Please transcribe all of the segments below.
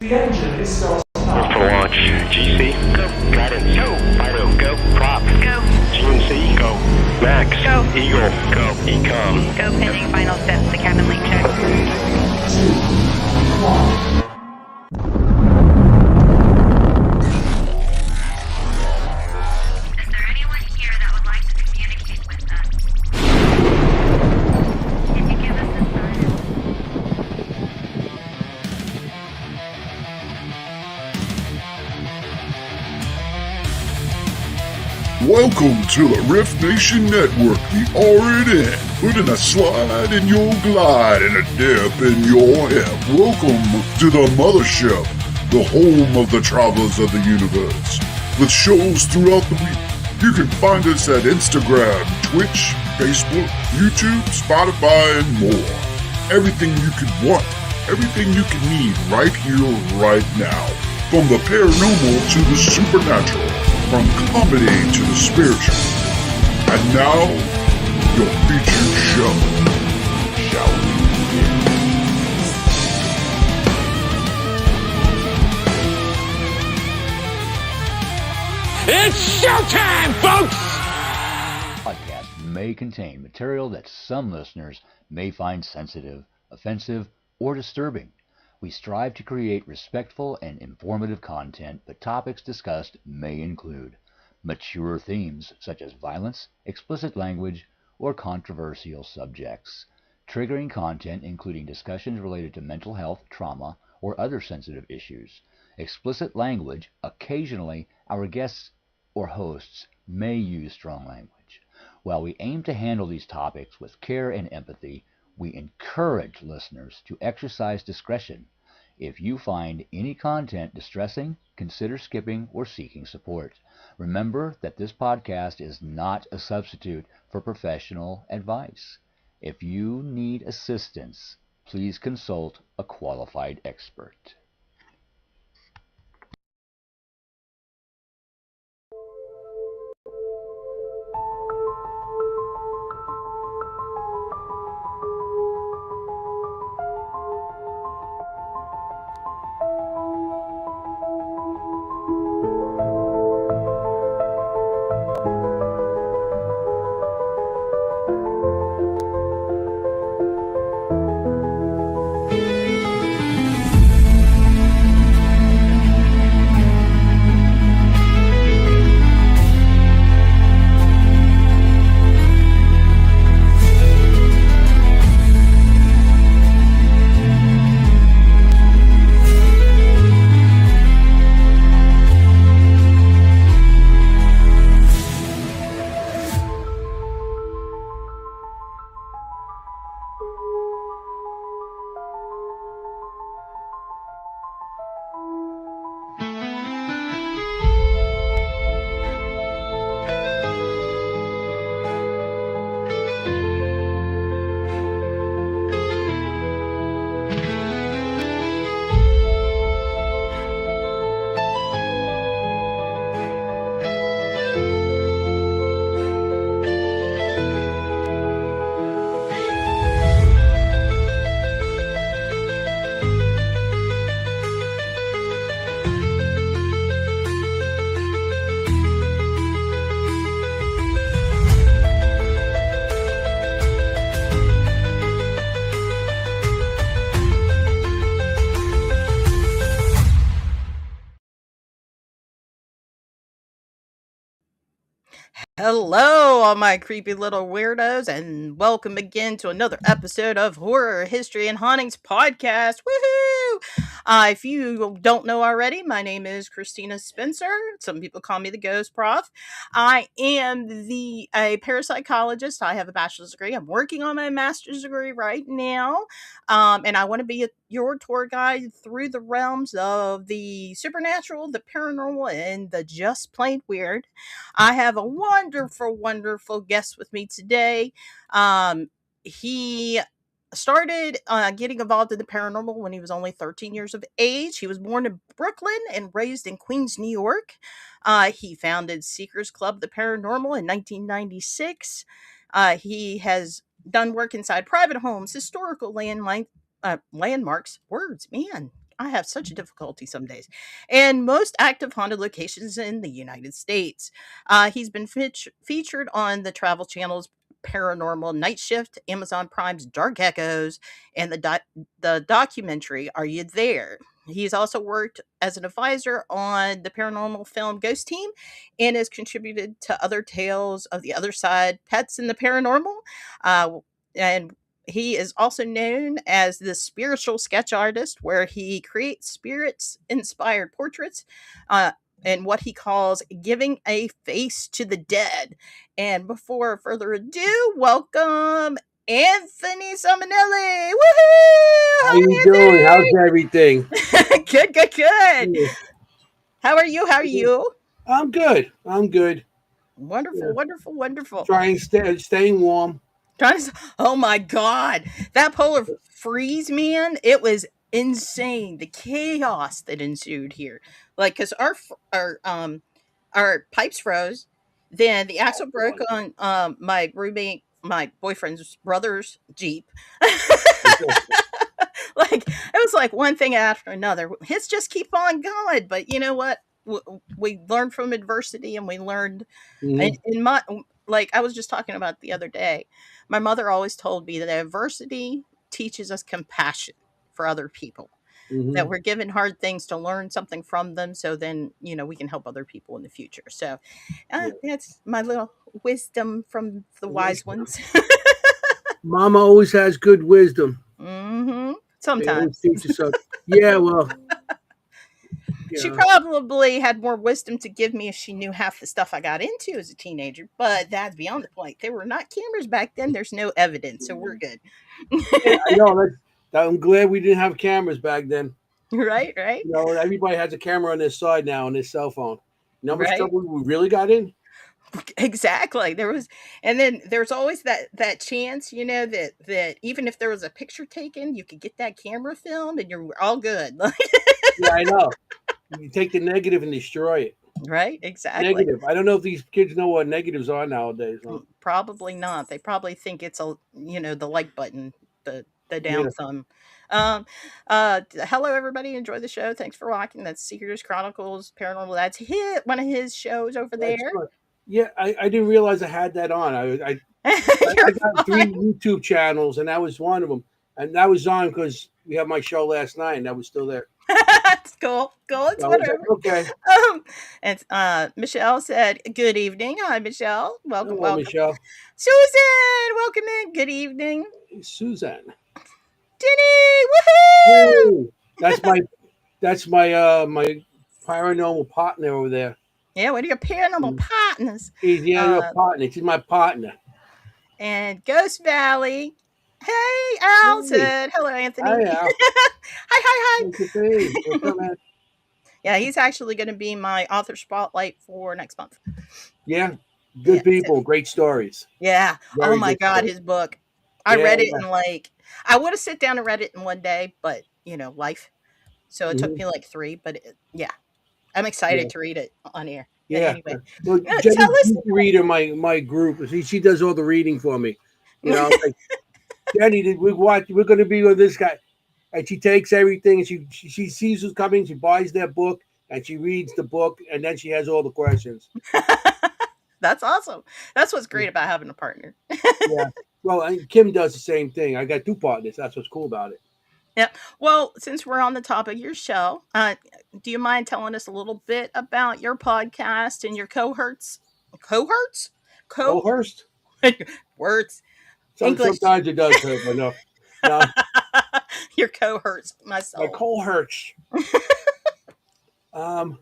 The engine is still For launch. GC. Go. Guidance. Go. Fido. Go. Prop. Go. GNC. Go. Max. Go. Eagle. Go. Ecom. Go pending final steps to cabin link check. 2, 1. Is there anyone here that would like to communicate with us? Can you give us a sign? Welcome to the Rift Nation Network, the RNN, putting a slide in your glide and a dip in your hip. Welcome to the mothership, the home of the travelers of the universe. With shows throughout the week, you can find us at Instagram, Twitch, Facebook, YouTube, Spotify, and more. Everything you could want, everything you can need right here, right now. From the paranormal to the supernatural. From comedy to the spiritual. And now, your featured show. Shall we begin? It's showtime, folks! Podcast may contain material that some listeners may find sensitive, offensive, or disturbing. We strive to create respectful and informative content, but topics discussed may include mature themes such as violence, explicit language, or controversial subjects, triggering content including discussions related to mental health, trauma, or other sensitive issues, explicit language. Occasionally, our guests or hosts may use strong language. While we aim to handle these topics with care and empathy, we encourage listeners to exercise discretion. If you find any content distressing, consider skipping or seeking support. Remember that this podcast is not a substitute for professional advice. If you need assistance, please consult a qualified expert. Hello, all my creepy little weirdos, and welcome again to another episode of Horror, History, and Hauntings podcast. Woohoo! If you don't know already, my name is Christina Spencer. Some people call me the Ghost Prof. I am a parapsychologist. I have a bachelor's degree. I'm working on my master's degree right now, and I want to be your tour guide through the realms of the supernatural, the paranormal, and the just plain weird. I have a wonderful, wonderful guest with me today. He started getting involved in the paranormal when he was only 13 years of age. He was born in Brooklyn and raised in Queens, New York. He founded Seekers Club, the Paranormal, in 1996. He has done work inside private homes, historical landmarks. Words, man. I have such a difficulty some days. And most active haunted locations in the United States. He's been featured on the Travel Channel's Paranormal Night Shift, Amazon Prime's Dark Echoes, and the documentary Are You There? He's also worked as an advisor on the paranormal film Ghost Team and has contributed to other tales of the other side, Pets in the Paranormal. Uh, and he is also known as the spiritual sketch artist, where he creates spirits inspired portraits uh, and what he calls giving a face to the dead. And before further ado, welcome Anthony Simonelli. Woohoo! How you doing? How's everything? Hi, good, good, good. Yeah. How are you? How are you? I'm good. I'm good. Wonderful, Yeah. wonderful, wonderful. Trying staying warm. Oh my god, that polar freeze, man! It was insane. The chaos that ensued here, like, because our pipes froze, then the axle broke on my roommate, my boyfriend's brother's Jeep. Like, it was like one thing after another. His just keep on going, but you know what? We learned from adversity, and we learned Hmm. in my, like I was just talking about the other day. My mother always told me that adversity teaches us compassion for other people. That Hmm. we're given hard things to learn something from them, so then we can help other people in the future. So Yeah. that's my little wisdom from the wise ones. Mama always has good wisdom. They always Sometimes. teach us something. Yeah, well, She yeah. probably had more wisdom to give me if she knew half the stuff I got into as a teenager, but that's beyond the point. There were not cameras back then. There's no evidence, so we're good. Yeah, I know. I'm glad we didn't have cameras back then. Right, right, Everybody has a camera on their side now on their cell phone. You know how much right. trouble we really got in? Exactly. There was, and then there's always that chance, that even if there was a picture taken, you could get that camera filmed, and you're all good. Yeah, I know. You take the negative and destroy it. Right, exactly. Negative. I don't know if these kids know what negatives are nowadays. Huh? Probably not. They probably think it's the like button, the down Yeah, thumb. Hello everybody, enjoy the show. Thanks for watching. That's Seekers Chronicles Paranormal. That's one of his shows over that's there. fun. Yeah, I didn't realize I had that on. I You're got three fine. YouTube channels, and that was one of them. And that was on because we had my show last night, and that was still there. It's cool. Cool. It's So I was whatever. like, okay. And Michelle said, "Good evening." Hi, Michelle. Welcome, Hello, welcome. Michelle. Susan, welcome in. Good evening. Suzanne. Denny, woohoo! Hey, that's my paranormal partner over there. Yeah, what are your paranormal partners? Your Uh, partner. She's my partner. and Ghost Valley. Hey, Al Hey, said, "Hello, Anthony." hi Al. Hi, hi, hi. What's your face? What's up, man? Yeah, he's actually going to be my author spotlight for next month. Yeah, Yeah, good people, great stories. yeah. Oh Very my good God, stories. his book. I Yeah, read it yeah. in I would have sit down and read it in one day, but life. So it took Mhm. me like three, but yeah, I'm Yeah. excited to read it on air. Yeah. Anyway, Well, tell Jenny's us. the reader, my group. She does all the reading for me. Like Jenny, we're going to be with this guy, and she takes everything, and she sees who's coming. She buys their book, and she reads the book, and then she has all the questions. That's awesome. That's what's great about having a partner. Yeah. Well, and Kim does the same thing. I got two partners. That's what's cool about it. Yeah. Well, since we're on the topic of your show, do you mind telling us a little bit about your podcast and your cohorts? Cohorts? Oh, Co Hurst. words. English. Sometimes it does hurt, but no, no. Your cohorts, my My soul. coal hurts. Um,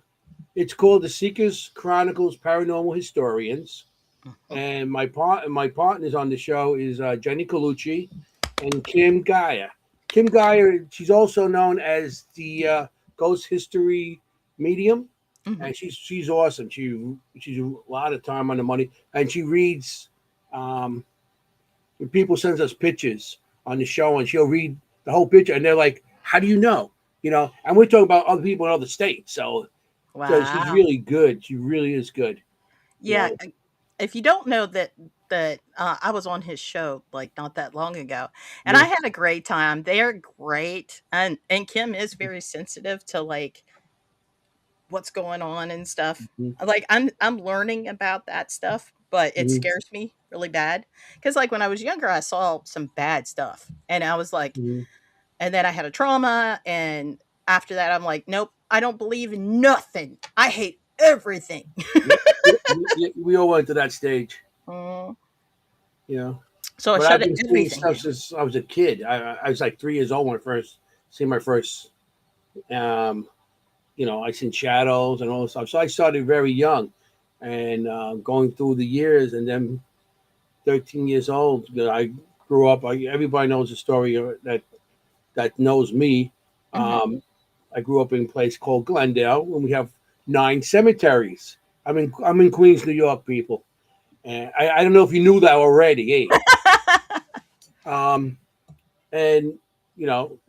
it's called the Seekers Chronicles Paranormal Historians, and my partners on the show is Jenny Colucci and Kim Gaia. Kim Gaia, she's also known as the ghost history medium, Mhm. and she's awesome. She's a lot of time on the money, and she reads. When people sends us pictures on the show, and she'll read the whole picture, and they're like, "How do you know?" And we're talking about other people in other states, so she's Wow. really good. She really is good. You Yeah. know, If you don't know that that I was on his show like not that long ago, and I Yeah. had a great time. They're great, and Kim is very sensitive to like what's going on and stuff. Mhm. Like I'm learning about that stuff, but it Mhm. scares me really bad because like when I was younger, I saw some bad stuff, and I was like, Mhm. and then I had a trauma, and after that, I'm like, nope, I don't believe in nothing. I hate everything. Yeah. We all went to that stage, Mm, you know. so I But I've shut been seeing everything stuff down. since I was a kid. I was like 3 years old when I first seen my first, um, I seen shadows and all this stuff. So I started very young, and going through the years, and then 13 years old, I grew up. Everybody knows the story that knows me. Mhm. Um, I grew up in a place called Glendale, and we have 9 cemeteries. I'm in Queens, New York, people. And I don't know if you knew that already, eh? And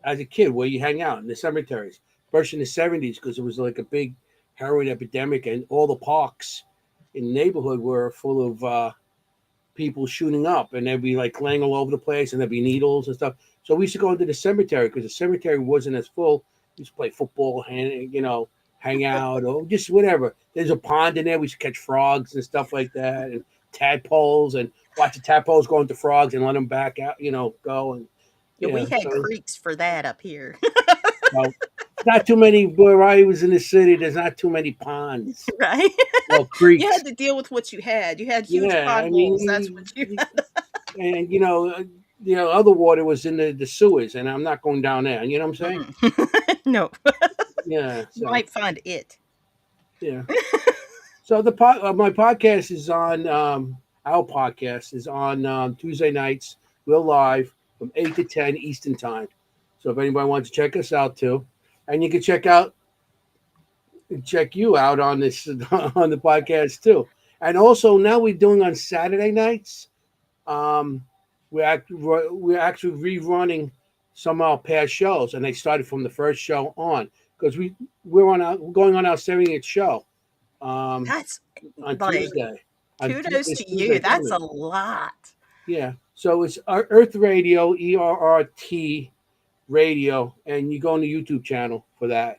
as a kid, where you hang out in the cemeteries, especially in the '70s, because it was like a big heroin epidemic, and all the parks in the neighborhood were full of people shooting up, and they'd be like laying all over the place, and there'd be needles and stuff. So we used to go into the cemetery because the cemetery wasn't as full. We used to play football, hang out, or just whatever. There's a pond in there. We used to catch frogs and stuff like that, and tadpoles, and watch the tadpoles go into frogs and let them back out, go. And Yeah, we yeah, had so creeks for that up here, well, not too many. Where I was in the city, there's not too many ponds right? or You creeks. had to deal with what you had. You had huge Yeah, I potholes. That's what mean, you and other water was in the sewers, and I'm not going down there. You know what I'm saying? no, Yeah. you So might find it. yeah. So my podcast is on our podcast is on Tuesday nights. We're live from 8 to 10 Eastern time. So if anybody wants to check us out too, and you can check you out on this on the podcast too. And also now we're doing on Saturday nights. Um, we're actually rerunning some of our past shows, and they started from the first show on because we're going on our 70th show um, That's on like Tuesday. kudos This to you. Tuesday That's a coming. lot. Yeah. So it's Earth Radio, ERRT Radio, and you go on the YouTube channel for that.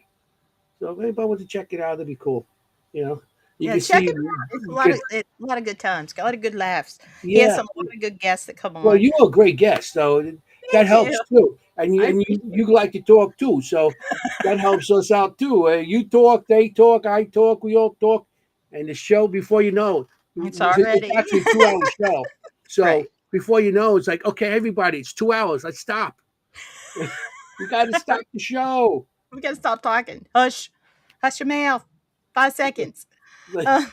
So if anybody wants to check it out, that'd be cool. You know, you Yeah, can check see, it out. It's because a lot of good times, a lot of good laughs. He has yeah. some a lot of good guests that come Well, on. you're a great guest, so that Thank you. helps too. And you I and you, appreciate you like to talk too, so that helps us out too. You talk, they talk, I talk, we all talk, and the show before you know, it. It's it's already actually a 2 hour show. So right. before you know, it's like, okay, everybody, it's 2 hours. Let's stop. We got to stop the show. We gotta stop talking. Hush. Hush your mouth. 5 seconds. Uh,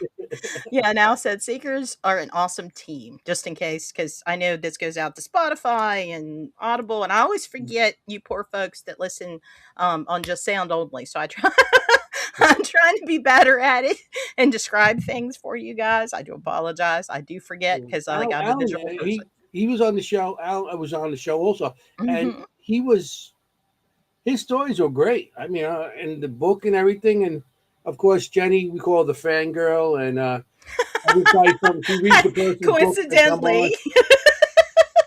yeah, now said seekers are an awesome team, just in case, because I know this goes out to Spotify and Audible, and I always forget you poor folks that listen on just sound only. So I try I'm trying to be better at it and describe things for you guys. I do apologize. I do forget because like I'm a Alan, visual person. he was on the show. Alan was on the show also, and Mhm. his stories were great. I mean, and the book and everything, and of course Jenny, we call her the fangirl, and every time she reads the person's book that come on, Coincidentally,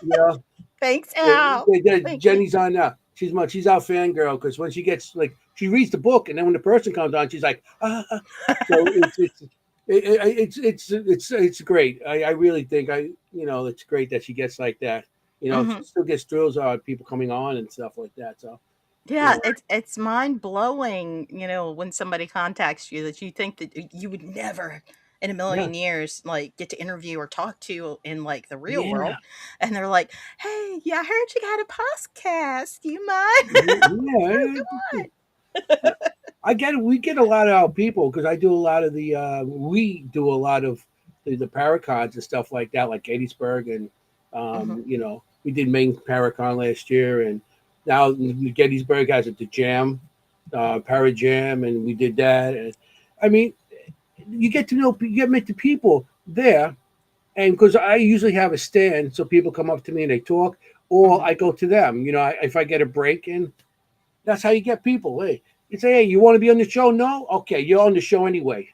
yeah, thanks, Al. Thank you. Jenny's on now. She's our fangirl because when she gets like she reads the book, and then when the person comes on, she's like, ah. So it's great. I really think it's great that she gets like that. She Mhm. still gets thrills out of people coming on and stuff like that. So you Yeah, know, it's mind blowing, when somebody contacts you that you think that you would never in a yeah, million years like get to interview or talk to in like the real yeah, world. And they're like, "Hey, yeah, I heard you got a podcast. Do you mind?" Oh, yeah. come on. I get it. We get a lot of our people because I do a lot of we do a lot of the Paracons and stuff like that, like Gettysburg, and Mhm. we did Maine Paracon last year, and now Gettysburg has the Jam, Parajam, and we did that. And I mean, you get meet the people there, and because I usually have a stand, so people come up to me and they talk, or Mhm. I go to them. If I get a break in, that's how you get people. Hey, you say, hey, you want to be on the show? No, okay, you're on the show anyway.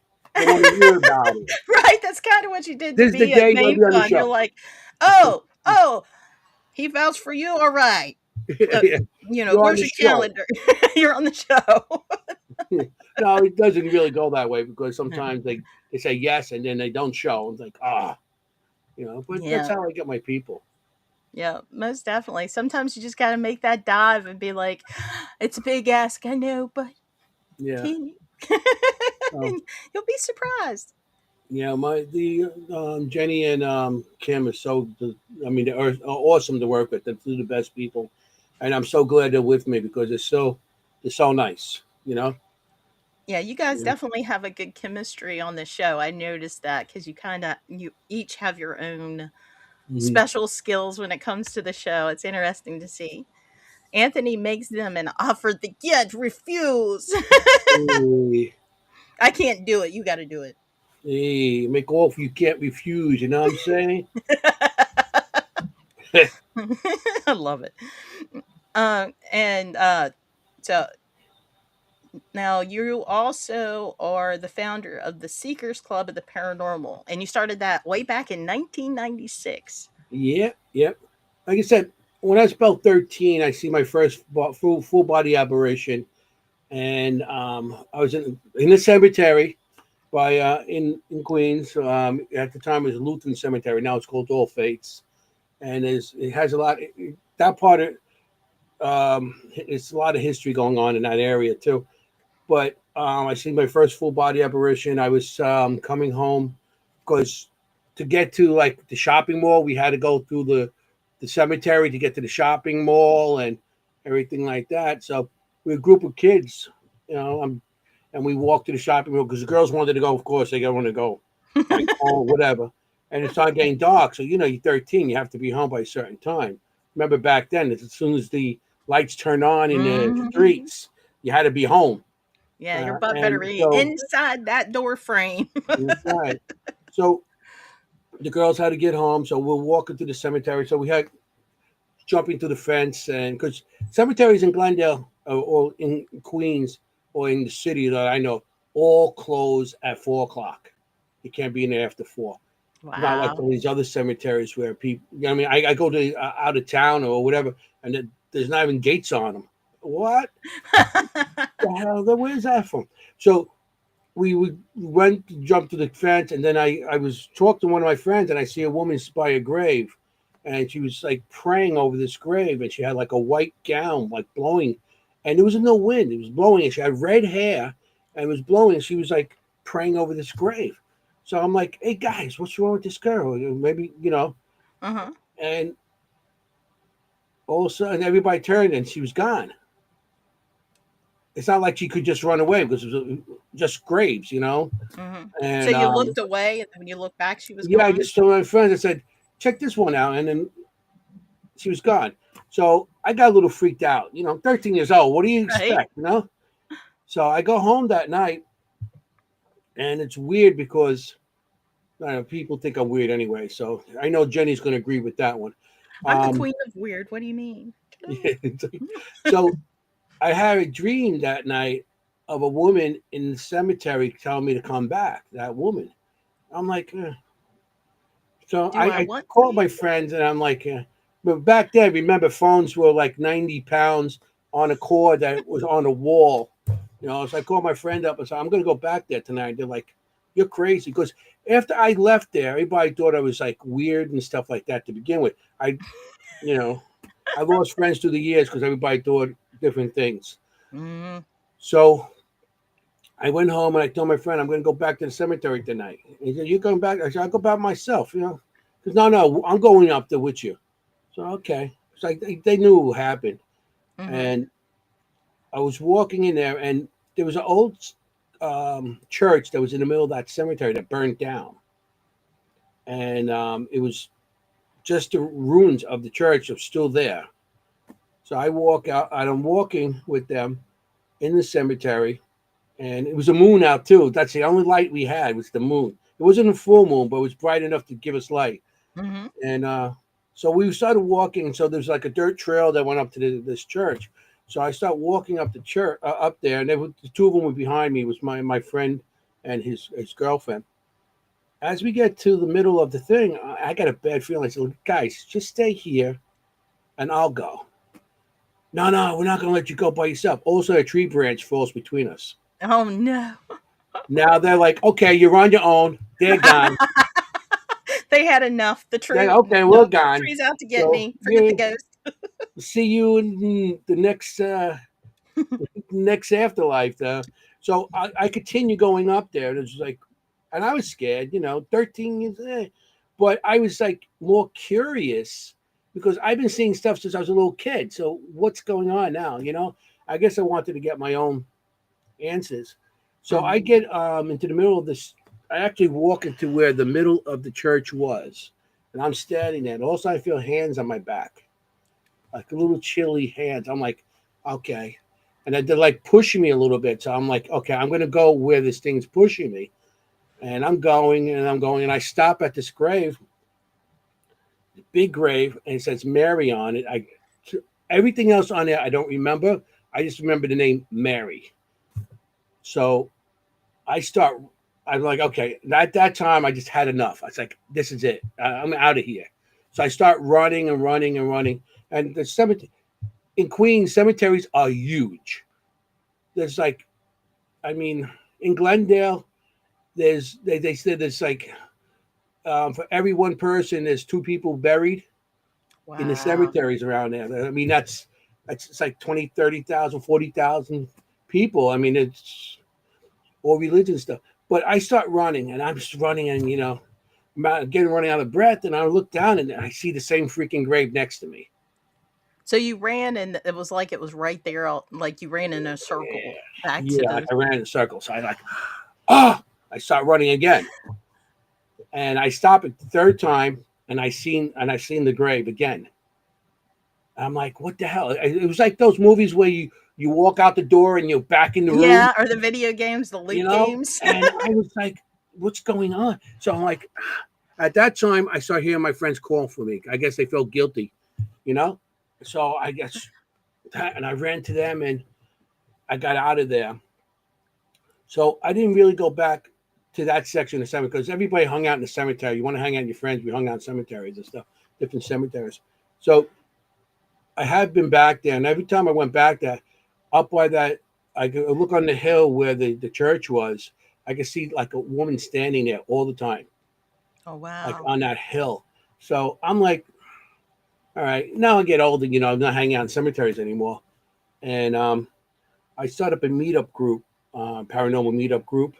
Don't want to hear about it. Right, that's kind of what you did to This is the me at day you'll be on the MainCon. You're show. like, oh, he vouched for you. All right, Yeah. You're on where's the your show. calendar? You're on the show. No, it doesn't really go that way because No. sometimes they say yes and then they don't show. It's like, but that's Yeah, how I get my people. yeah, most definitely. Sometimes you just got to make that dive and be like, it's a big ask, I know, but Yeah. can you? So, And you'll be surprised. yeah, the Jenny and Kim are they're awesome to work with. They're the best people, and I'm so glad they're with me because they're so nice. Yeah, you guys Yeah. definitely have a good chemistry on the show. I noticed that because you each have your own Mhm. special skills when it comes to the show. It's interesting to see. Anthony makes them an offer they can't refuse. Hey, I can't do it. You got to do it. hey, make off you can't refuse. You know what I'm saying? I love it. And so now you also are the founder of the Seekers Club of the Paranormal, and you started that way back in 1996. Yeah, yep. Like I said, when I was about 13, I see my first full body apparition, and I was in the cemetery by in Queens. At the time, it was Lutheran Cemetery. Now it's called All Faiths, and it has a lot. That part of it's a lot of history going on in that area too. But I see my first full body apparition. I was coming home because to get to like the shopping mall, we had to go through the cemetery to get to the shopping mall and everything like that. So we were a group of kids, and we walked to the shopping mall because the girls wanted to go. Of course, they want to go, like oh whatever. And it started getting dark, so you're 13, you have to be home by a certain time. Remember back then, as soon as the lights turned on in the Mhm. streets, you had to be home. Yeah, your butt better And be so inside that door frame. that's right. So the girls had to get home, so we're walking through the cemetery. So we had jumping through the fence, and because cemeteries in Glendale or in Queens or in the city that I know all close at 4 o'clock. You can't be in there after 4. Not like Wow. all these other cemeteries where people. I go to out of town or whatever, and there's not even gates on them. What the hell? Where's that from? So we went jumped to the fence, and then I was talking to one of my friends, and I see a woman by a grave, and she was like praying over this grave, and she had like a white gown like blowing, and there was no wind, it was blowing, and she had red hair and it was blowing, and she was like praying over this grave. So I'm like, hey guys, what's wrong with this girl? Maybe Uh-huh. and all of a sudden everybody turned and she was gone. It's not like she could just run away because it was just graves. So And you looked away, and when you looked back, she was yeah, I gone? just told my friends, I said, check this one out. And then she was gone. So I got a little freaked out. 13 years old. What do you Right? expect? So I go home that night, and it's weird because I don't know, people think I'm weird anyway. So I know Jenny's going to agree with that one. I'm the Um, queen of weird. What do you mean? yeah, so I had a dream that night of a woman in the cemetery telling me to come back. That woman. I'm like, So Do I I want called to? my friends and I'm like, but back then, remember, phones were like 90 pounds on a cord that was on a wall. So I called my friend up and said, I'm going to go back there tonight. They're like, you're crazy. Because after I left there, everybody thought I was like weird and stuff like that to begin with. You know, I lost friends through the years because everybody thought different things. Mm, So I went home and I told my friend, I'm going to go back to the cemetery tonight. He said, you going back? I said, I'll go back myself. Because no, I'm going up there with you. So, okay. It's like they knew what happened. mm-hmm. And I was walking in there, and there was an old church that was in the middle of that cemetery that burned down. And it was just the ruins of the church are still there. So I walk out, and I'm walking with them in the cemetery, and it was a moon out too. That's the only light we had was the moon. It wasn't a full moon, but it was bright enough to give us light. Mm-hmm. And so we started walking. So there's like a dirt trail that went up to this church. So I start walking up the church up there, and the two of them were behind me. It was my friend and his girlfriend. As we get to the middle of the thing, I got a bad feeling. I said, guys, just stay here and I'll go. No, we're not going to let you go by yourself. Also, a tree branch falls between us. Oh no. Now they're like, okay, you're on your own. They're gone. They had enough. The tree, Then, okay, we're nope, the gone. tree's out to get So me. Forget the yeah, ghost. see you in the next afterlife. So I continue going up there. And it's like, and I was scared, 13 years, but I was like more curious because I've been seeing stuff since I was a little kid. So what's going on now? I guess I wanted to get my own answers. So I get into the middle of this. I actually walk into where the middle of the church was, and I'm standing there. And also, I feel hands on my back, like little chilly hands. I'm like, okay, and they're like pushing me a little bit. So I'm like, okay, I'm gonna go where this thing's pushing me, and I'm going, and I stop at this grave, big grave, and it says Mary on it. Everything else on there I don't remember. I just remember the name Mary. So I'm like, okay, at that time, I just had enough. I was like, this is it. I'm out of here. So I start running and running and running. And the cemetery in Queens, cemeteries are huge. There's like, in Glendale, they said there's like, for every one person, there's two people buried in the Wow. cemeteries around there. I mean, that's it's like 20, 30,000, 40,000 people. I mean, it's all religion stuff. But I start running, and I'm just running, and getting running out of breath. And I look down, and I see the same freaking grave next to me. So you ran, and it was like it was right there, like you ran in a circle back to Yeah, the. I ran in circles. So I start running again, and I stop it the third time, and I seen the grave again. I'm like, what the hell? It was like those movies where you walk out the door and you're back in the room, Yeah, or the video games, the loot games. And I was like, what's going on? So I'm like, at that time, I started hearing my friends call for me. I guess they felt guilty, you know? So I guess, and I ran to them and I got out of there. So I didn't really go back to that section of the cemetery because everybody hung out in the cemetery. You want to hang out with your friends, we hung out in cemeteries and stuff, different cemeteries. So I have been back there, and every time I went back there, up by that, I could look on the hill where the church was. I could see like a woman standing there all the time, Oh like wow. on that hill. So I'm like, all right, now I get older, I'm not hanging out in cemeteries anymore. And I started up a meetup group, paranormal meetup group,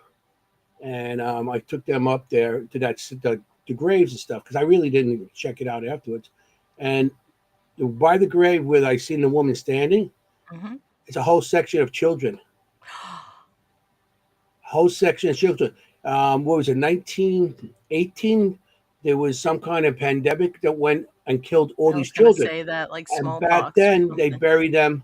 and I took them up there to the graves and stuff because I really didn't check it out afterwards. And by the grave where I seen the woman standing, Hmm. it's a whole section of children. Whole section of children. What was it, 1918? There was some kind of pandemic that went and killed all I was these gonna children. say that, like And back smallpox or then, they something. buried them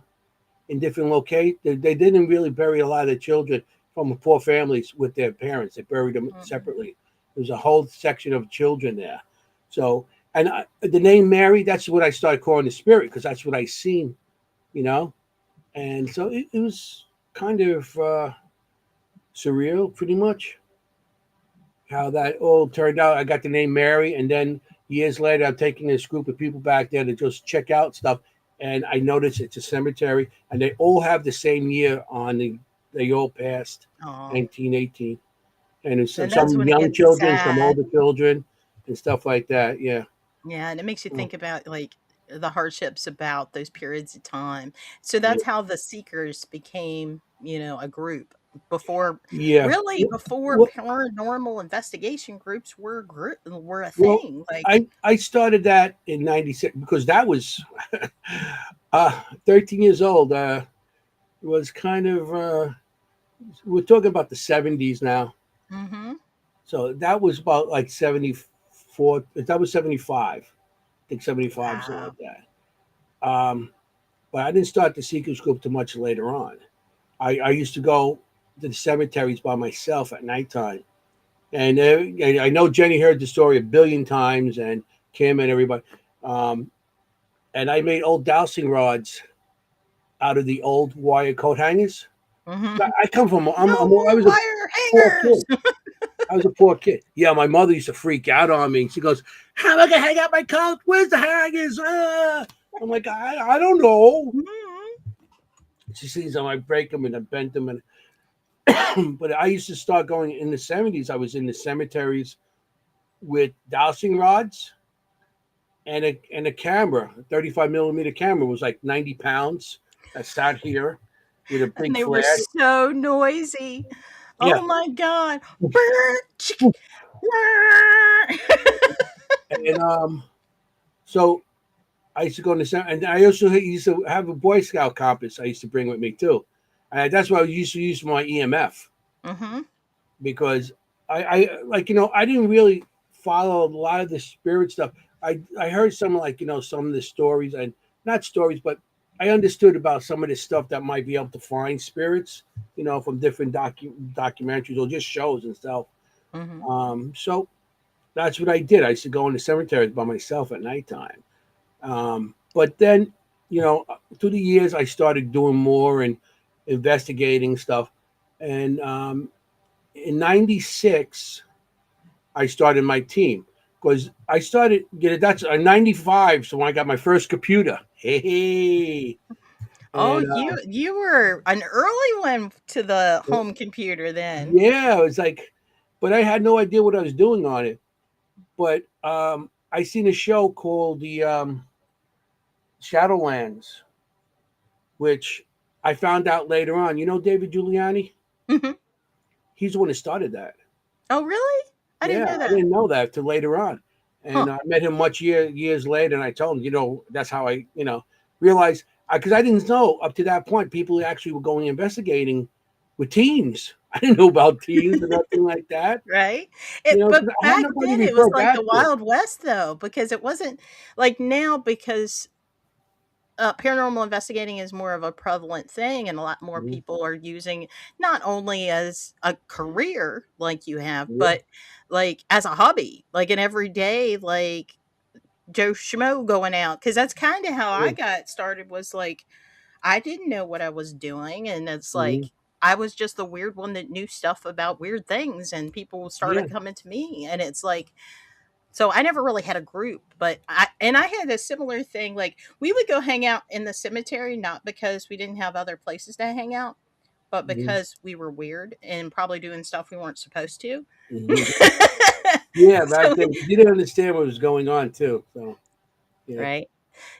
in different locations. They didn't really bury a lot of the children from poor families with their parents. They buried them Mhm. separately. There was a whole section of children there. So, and the name Mary, that's what I started calling the spirit because that's what I seen, you know. And so it was kind of surreal, pretty much, how that all turned out. I got the name Mary, and then years later, I'm taking this group of people back there to just check out stuff, and I noticed it's a cemetery, and they all have the same year on the. They all passed Oh, 1918, and it's and that's some when it young gets children, some sad. older children, and stuff like that. Yeah. Yeah, and it makes you Mm. think about like the hardships about those periods of time. So Yeah. that's how the Seekers became, a group before Yeah. really before Well, paranormal investigation groups were a well, thing. Like, I started that in '96 because that was 13 years old. It was kind of we're talking about the '70s now, mhm. so that was about like '74. That was '75. I think '75, something Wow. like that. But I didn't start the Seekers group too much later on. I used to go to the cemeteries by myself at nighttime. And I know Jenny heard the story a billion times, and Kim and everybody. Um, and I made old dowsing rods out of the old wire coat hangers. Mhm. I come from. No I more was a wire poor hangers. kid. I was a poor kid. Yeah, my mother used to freak out on me. She goes, "How am I gonna hang out my coat? Where's the hangers?" I'm like, I don't know. Mhm. She sees them, I break them and I bent them, and but I used to start going in the '70s. I was in the cemeteries with dowsing rods and a camera. A 35 millimeter camera was like 90 pounds. I sat here with a And big they were flash. so noisy. Yeah, Oh my god. Brr, chick, brr. and so I used to go in the center, and I also used to have a Boy Scout compass. I used to bring with me too. That's what I used to use for my EMF Mhm. because I like I didn't really follow a lot of the spirit stuff. I heard some some of the stories and not stories, but I understood about some of the stuff that might be able to find spirits, from different documentaries or just shows and stuff. Mhm. So that's what I did. I used to go in the cemeteries by myself at nighttime. But then, through the years, I started doing more and investigating stuff. And in '96, I started my team because I started getting that's 95. So when I got my first computer, hey, Oh, and you were an early one to the home computer then. yeah, it was like, but I had no idea what I was doing on it. But I seen a show called the Shadowlands, which I found out later on. You know David Giuliani? Mhm. He's the one that started that. Oh, really? I didn't Yeah, know I that. didn't know that till later on. Huh. And I met him years later, and I told him, that's how I, realized because I didn't know up to that point people actually were going investigating with teens. I didn't know about teens or nothing like that. Right? It 'Cause but I had back nobody to then, it was refer like back the to. Wild West, though, because it wasn't like now because, paranormal investigating is more of a prevalent thing, and a lot more Mhm. people are using not only as a career like you have, Yeah, but, like, as a hobby, like, an everyday, like, Joe Schmo going out. Because that's kinda how I yeah, got started was, like, I didn't know what I was doing, and it's mhm, like I was just the weird one that knew stuff about weird things, and people yeah, started coming to me, and it's like so I never really had a group, but I had a similar thing. Like we would go hang out in the cemetery, not because we didn't have other places to hang out, but mhm, because we were weird and probably doing stuff we weren't supposed to. mhm. Yeah, back So then you didn't understand what was going on too. So yeah. right,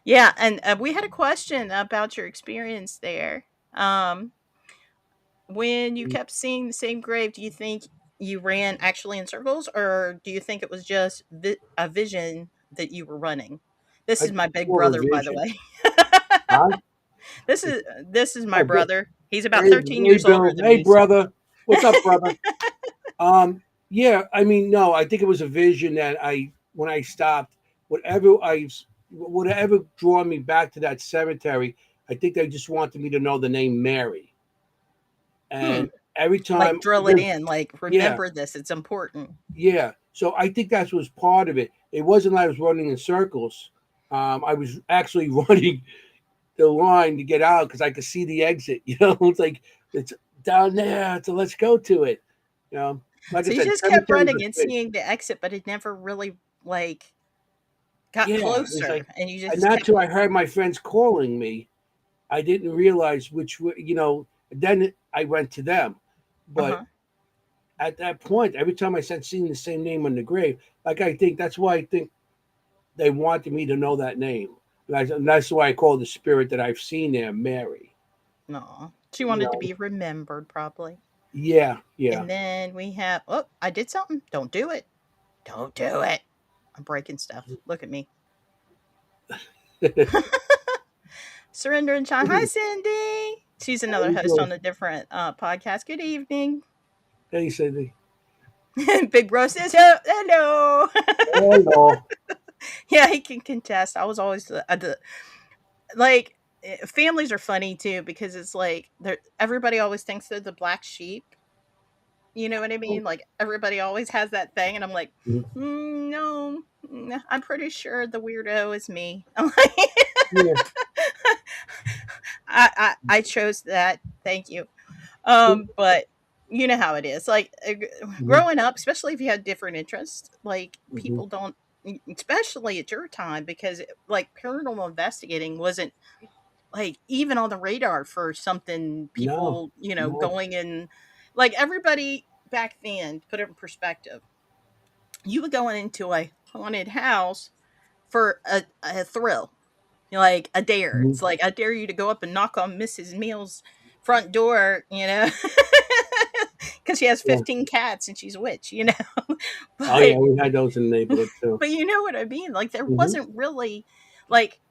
yeah, and we had a question about your experience there. Um, when you kept seeing the same grave, do you think you ran actually in circles, or do you think it was just a vision that you were running? This I is think my it's big more of a brother, by the vision. way. Huh? This is my Oh, good. brother. He's about Hey, 13 hey, years older Bill. than Hey, me, so brother. What's up, brother? Yeah. I mean, no. I think it was a vision that when I stopped, whatever whatever drawn me back to that cemetery, I think they just wanted me to know the name Mary. hmm, And every like time, drill it in, like yeah, remember this, it's important. yeah. So I think that was part of it. It wasn't like I was running in circles. I was actually running the line to get out because I could see the exit. It's like it's down there, so let's go to it. You know, like I So you said, just kept cemeteries are running and big. seeing the exit, but it never really like got Yeah, it's closer, like, and you and just not kept. till I heard my friends calling me, I didn't realize which way. Then I went to them, Uh but huh. at that point, every time I said seeing the same name on the grave, like I think that's why I think they wanted me to know that name. And that's why I call the spirit that I've seen there Mary. No, she You wanted to know, be remembered, probably. yeah, yeah. And then we have. Oh, I did something. Don't do it. Don't do it. I'm breaking stuff. Look at me. Surrender and Shine. Hi, Cindy. She's How another you host doing? on a different podcast. Good evening. Hey, Cindy. Big Bro says hello. Hello. Yeah, he can contest. I was always like families are funny too because it's like everybody always thinks they're the black sheep. You know what I mean? Like everybody always has that thing, and I'm like, no, I'm pretty sure the weirdo is me. I'm like, Yeah. I chose that. Thank you. But you know how it is. Like growing up, especially if you had different interests, like Mhm. people don't, especially at your time, because like paranormal investigating wasn't like even on the radar for something No, people, no. going in. Like everybody back then, to put it in perspective, you would go into a haunted house for a thrill, like a dare. Mhm. It's like I dare you to go up and knock on Mrs. Mill's front door, because she has Yeah. 15 cats and she's a witch. Oh yeah, But we had those in the neighborhood too. but you know what I mean? Like there Hmm. wasn't really like,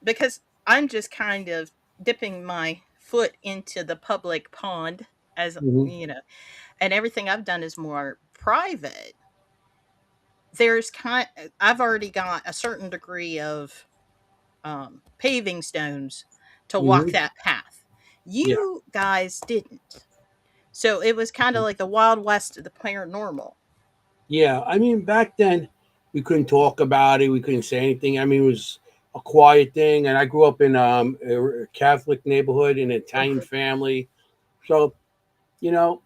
because I'm just kind of dipping my foot into the public pond, as Hmm. you know, and everything I've done is more private. There's I've already got a certain degree of paving stones to walk Hmm. that path. Yeah. You guys didn't. So it was kind of like the Wild West of the paranormal. Yeah. I mean, back then we couldn't talk about it. We couldn't say anything. I mean, it was a quiet thing. And I grew up in a Catholic neighborhood in an Italian Mhm. family. So, you know,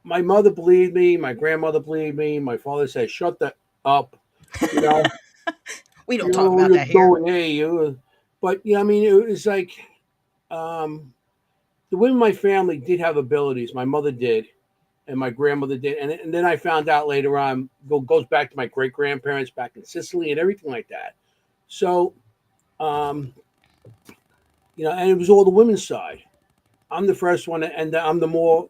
my mother believed me. My grandmother believed me. My father said, "Shut the up." You know, We don't talk about you're that here. going, hey, you. But yeah, I mean, it was like um, the women in my family did have abilities. My mother did, and my grandmother did, and then I found out later on goes back to my great grandparents back in Sicily and everything like that. So, um, and it was all the women's side. I'm the first one, and I'm the more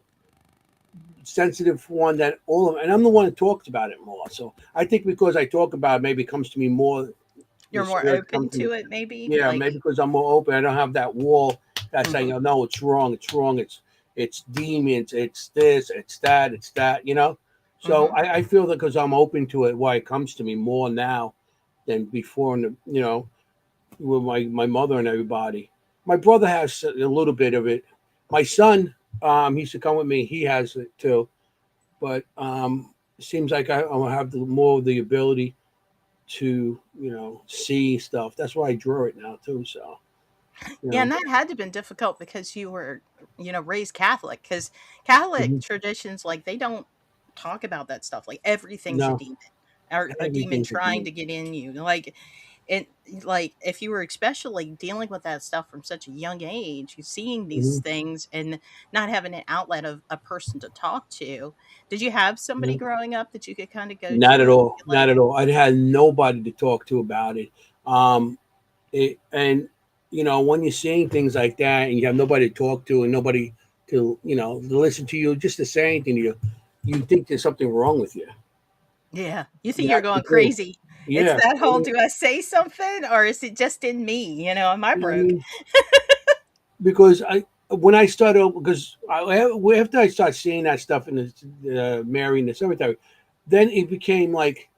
sensitive one that all of, and I'm the one that talks about it more. So I think because I talk about it, maybe it comes to me more. The You're more spirit open comes to me. to it, maybe. Yeah, Like, maybe because I'm more open. I don't have that wall that's saying, mhm, "Oh no, it's wrong. It's wrong. It's demons. It's this. It's that. It's that." So mhm. I feel that because I'm open to it, why it comes to me more now than before. And with my mother and everybody. My brother has a little bit of it. My son, he used to come with me. He has it too, but it seems like I have more of the ability to see stuff. That's why I draw it now too. So you Yeah, and know. that had to have been difficult because you were, raised Catholic. Because Catholic Mhm. traditions, like, they don't talk about that stuff. Like, everything's a No, demon, or a demon everything's a trying demon. to get in you. Like, it, like, if you were especially dealing with that stuff from such a young age, you seeing these Mhm. things and not having an outlet of a person to talk to. Did you have somebody No, growing up that you could kind of go not to at and all. be Not like, at all. I had nobody to talk to about it. Um, and when you're seeing things like that, and you have nobody to talk to, and nobody to listen to you, just to say anything to you, you think there's something wrong with you. yeah, you think You you're actually going do. crazy. It's Yeah. that whole, do I say something or is it just in me? Am I I broke? mean, because when I started because after I started seeing that stuff in the Mary in the cemetery, then it became like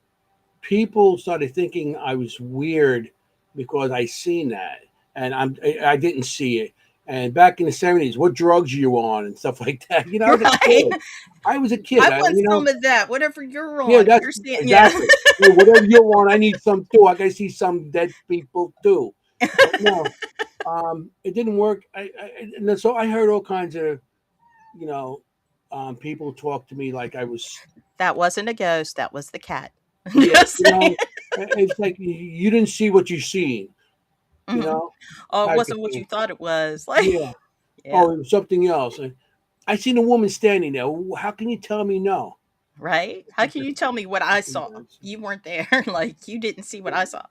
people started thinking I was weird because I seen that, and I didn't see it. And back in the '70s, what drugs are you on and stuff like that. I was a Right? kid. I was a I kid. want some of that. Whatever you're Yeah, on. that's You're seeing, yeah. exactly. Hey, whatever you want, I need some too. I gotta see some dead people too. But no, it didn't work. And then, so I heard all kinds of you know people talk to me like I was. That wasn't a ghost. That was the cat. Yeah, Just saying. it's like you didn't see what you seen, you Mhm. know, Oh, it type of wasn't what you thing. thought it was. Like, Yeah. yeah. Oh, it was something else. And I seen a woman standing there. How can you tell me no? Right? How can you tell me what I saw? You weren't there. Like, you didn't see what I saw.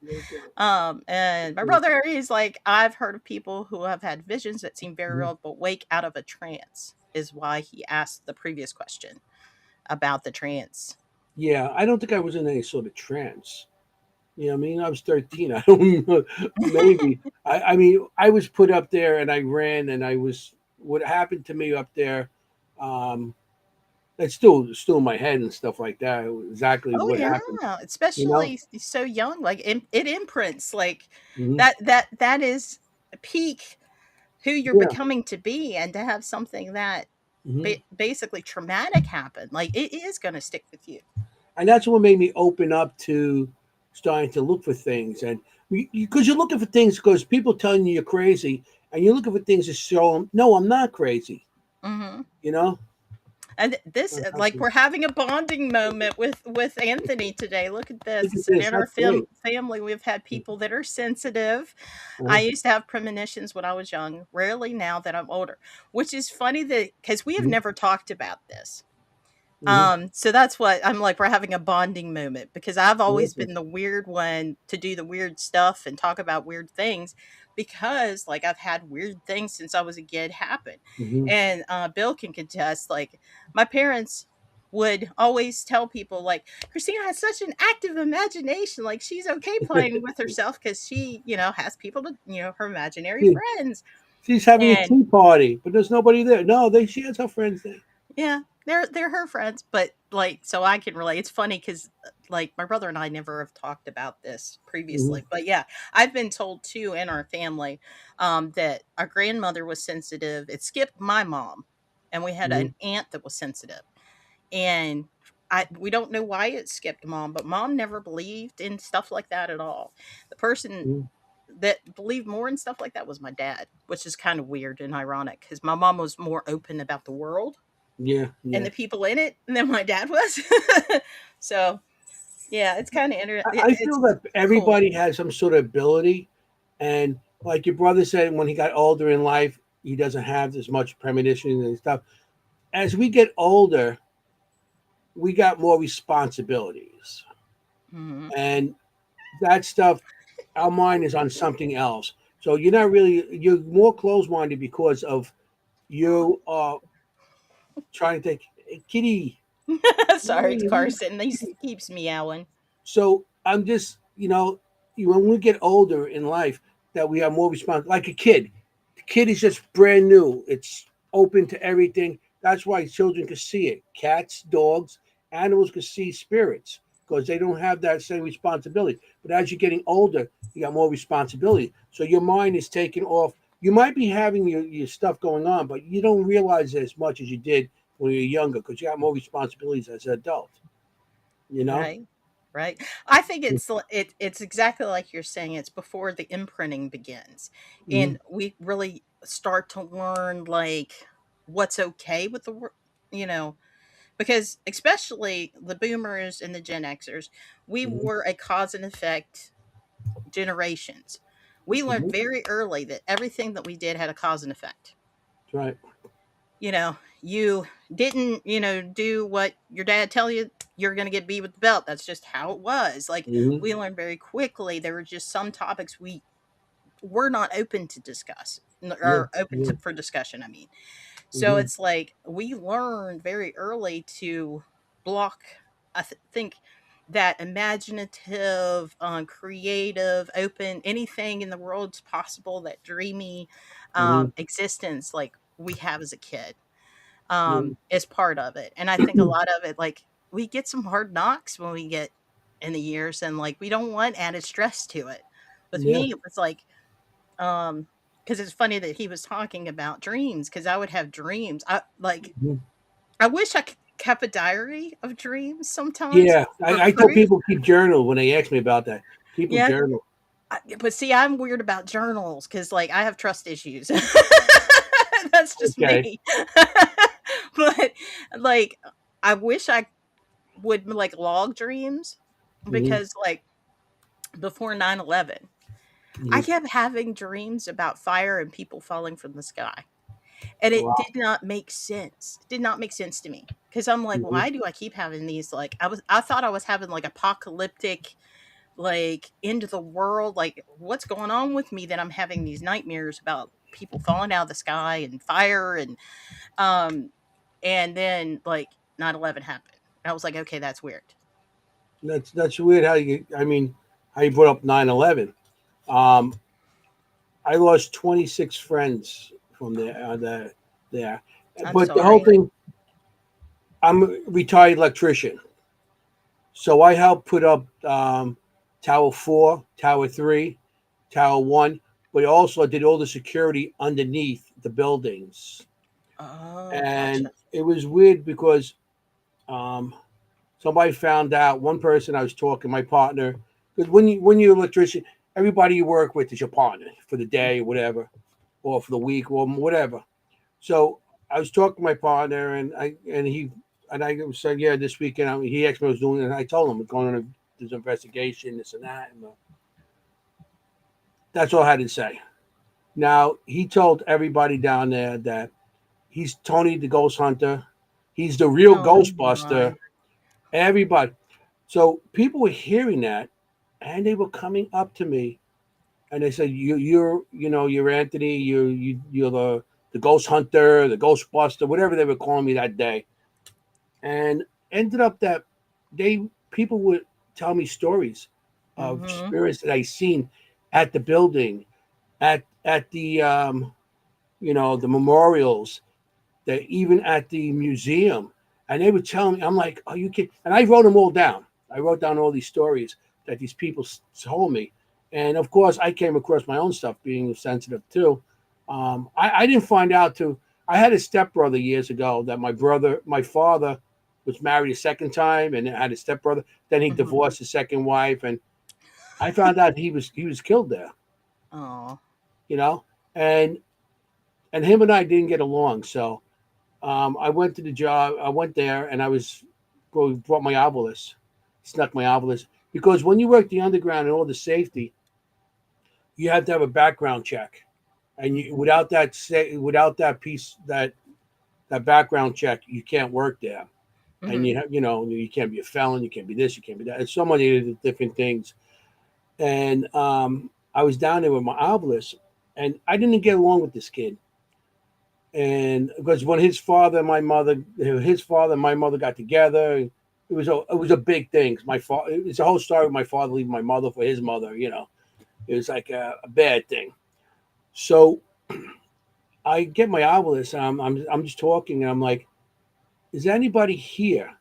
And my brother, he's like, I've heard of people who have had visions that seem very real, but wake out of a trance, is why he asked the previous question about the trance. Yeah, I don't think I was in any sort of trance. I mean, I was 13. I don't know. Maybe. I mean, I was put up there and I ran and I was, what happened to me up there, um, it's still in my head and stuff like that. Exactly Oh what happened, yeah, you know? especially so young. Like it imprints. Like Hmm. that is a peak who you're Yeah. becoming to be, and to have something that Hmm. basically traumatic happen, like it is going to stick with you. And that's what made me open up to starting to look for things. And because you're looking for things because people telling you you're crazy and you're looking for things to show them, no, I'm not crazy. Mm-hmm. You know, And this, like, we're having a bonding moment with Anthony today. Look at look at this. And this. in our That's great. family, we've had people that are sensitive. I Uh-huh. used to have premonitions when I was young, rarely now that I'm older, which is funny that because we have Mhm. never talked about this. Mhm. So that's what I'm like, we're having a bonding moment because I've always Okay. been the weird one to do the weird stuff and talk about weird things because like I've had weird things since I was a kid happen. Mhm. And Bill can contest, like my parents would always tell people like Christina has such an active imagination, like she's okay playing with herself because she, has people to, her imaginary She- friends. She's having a And tea party, but there's nobody there. No, she has her friends there. yeah, they're her friends, but, like, so I can relate. It's funny because, like, my brother and I never have talked about this Mhm. previously, but yeah, I've been told too in our family, that our grandmother was sensitive. It skipped my mom, and we had Mhm. an aunt that was sensitive, and we don't know why it skipped mom, but mom never believed in stuff like that at all. The person Mhm. that believed more in stuff like that was my dad, which is kind of weird and ironic because my mom was more open about the world Yeah, and yeah. the people in it than my dad was. So yeah, it's kind of I feel it's that cool. everybody has some sort of ability, and like your brother said, when he got older in life, he doesn't have as much premonition and stuff. As we get older, we got more responsibilities, Hmm. and that stuff, our mind is on something else. So you're more closed minded because of you are trying to think, "Hey, kitty. Sorry, it's Hey, Carson. He kitty." keeps meowing. So I'm just, when we get older in life, that we are more responsible. Like a kid, the kid is just brand new. It's open to everything. That's why children can see it. Cats, dogs, animals can see spirits because they don't have that same responsibility. But as you're getting older, you got more responsibility. So your mind is taken off. You might be having your stuff going on, but you don't realize it as much as you did when you were younger because you got more responsibilities as an adult. You know? Right. Right. I think it's exactly like you're saying. It's before the imprinting begins, Mhm. and we really start to learn like what's okay with the world. You know, because especially the boomers and the Gen Xers, we Mhm. were a cause and effect generations. We learned Mhm. very early that everything that we did had a cause and effect. Right. You didn't, do what your dad tell you you're going to get beat with the belt. That's just how it was. Like Mhm. we learned very quickly there were just some topics we were not open to discuss Yeah. or open Yeah. to for discussion, I mean. So Mhm. it's like we learned very early to block, think that imaginative, creative, open, anything in the world's possible, that dreamy Mhm. existence like we have as a kid Yeah. is part of it. And I think a lot of it, like we get some hard knocks when we get in the years and like we don't want added stress to it. With Yeah. me, it was like, um, because it's funny that he was talking about dreams because I would have dreams. Mhm. I wish I could kept a diary of dreams sometimes Yeah. for I tell proof. people keep journal when they ask me about that. Keep a Yeah, journal. but see, I'm weird about journals because like I have trust issues. That's just Okay. me. But like I wish I would like log dreams Mhm. because like before 9/11, I Mhm. kept having dreams about fire and people falling from the sky. And it Wow. did not make sense. It did not make sense to me because I'm like, Mhm. why do I keep having these? Like, I thought I was having like apocalyptic, like end of the world. Like, what's going on with me that I'm having these nightmares about people falling out of the sky and fire um, and then like 9/11 happened. And I was like, okay, that's weird. That's weird how how you brought up 9/11. Um, I lost 26 friends from there. I'm But the whole sorry. thing, I'm a retired electrician. So I helped put up Tower 4, Tower 3, Tower 1, but also I did all the security underneath the buildings. Oh, And gotcha. it was weird because um, somebody found out, one person I was talking, my partner, because when you're an electrician, everybody you work with is your partner for the day or whatever, or for the week or whatever. So I was talking to my partner, and I said, yeah, this weekend. I mean, he asked me what I was doing, and I told him we're going on this investigation, this and that, and that's all I had to say. Now he told everybody down there that he's Tony the Ghost Hunter, he's the real Oh Ghostbuster. my. Everybody. So people were hearing that, and they were coming up to me, and they said, you're Anthony, you're the Ghost Hunter, the Ghostbuster, whatever they were calling me that day." And ended up that people would tell me stories of Mm-hmm. spirits that I seen at the building, at the the memorials, that even at the museum, and they would tell me, I'm like, "Are you kidding?" And I wrote them all down. I wrote down all these stories that these people told me, and of course, I came across my own stuff, being sensitive too. I didn't find out till I had a stepbrother years ago that my father was married a second time and had a stepbrother. Then he Mm-hmm. divorced his second wife, and I found out he was killed there. Oh. You know, and him and I didn't get along, so I went to the job. I went there, and brought my obelisk, snuck my obelisk, because when you work the underground and all the safety, you have to have a background check, and without that piece that background check, you can't work there, and Mm-hmm. you can't be a felon, you can't be this, you can't be that. It's so many different things, and I was down there with my obelisk, and I didn't get along with this kid. And because when his father and my mother got together, it was a big thing. My father, it's a whole story of my father leaving my mother for his mother. It was like a bad thing. So I get my obelisk, and I'm just talking, and I'm like, "Is there anybody here?"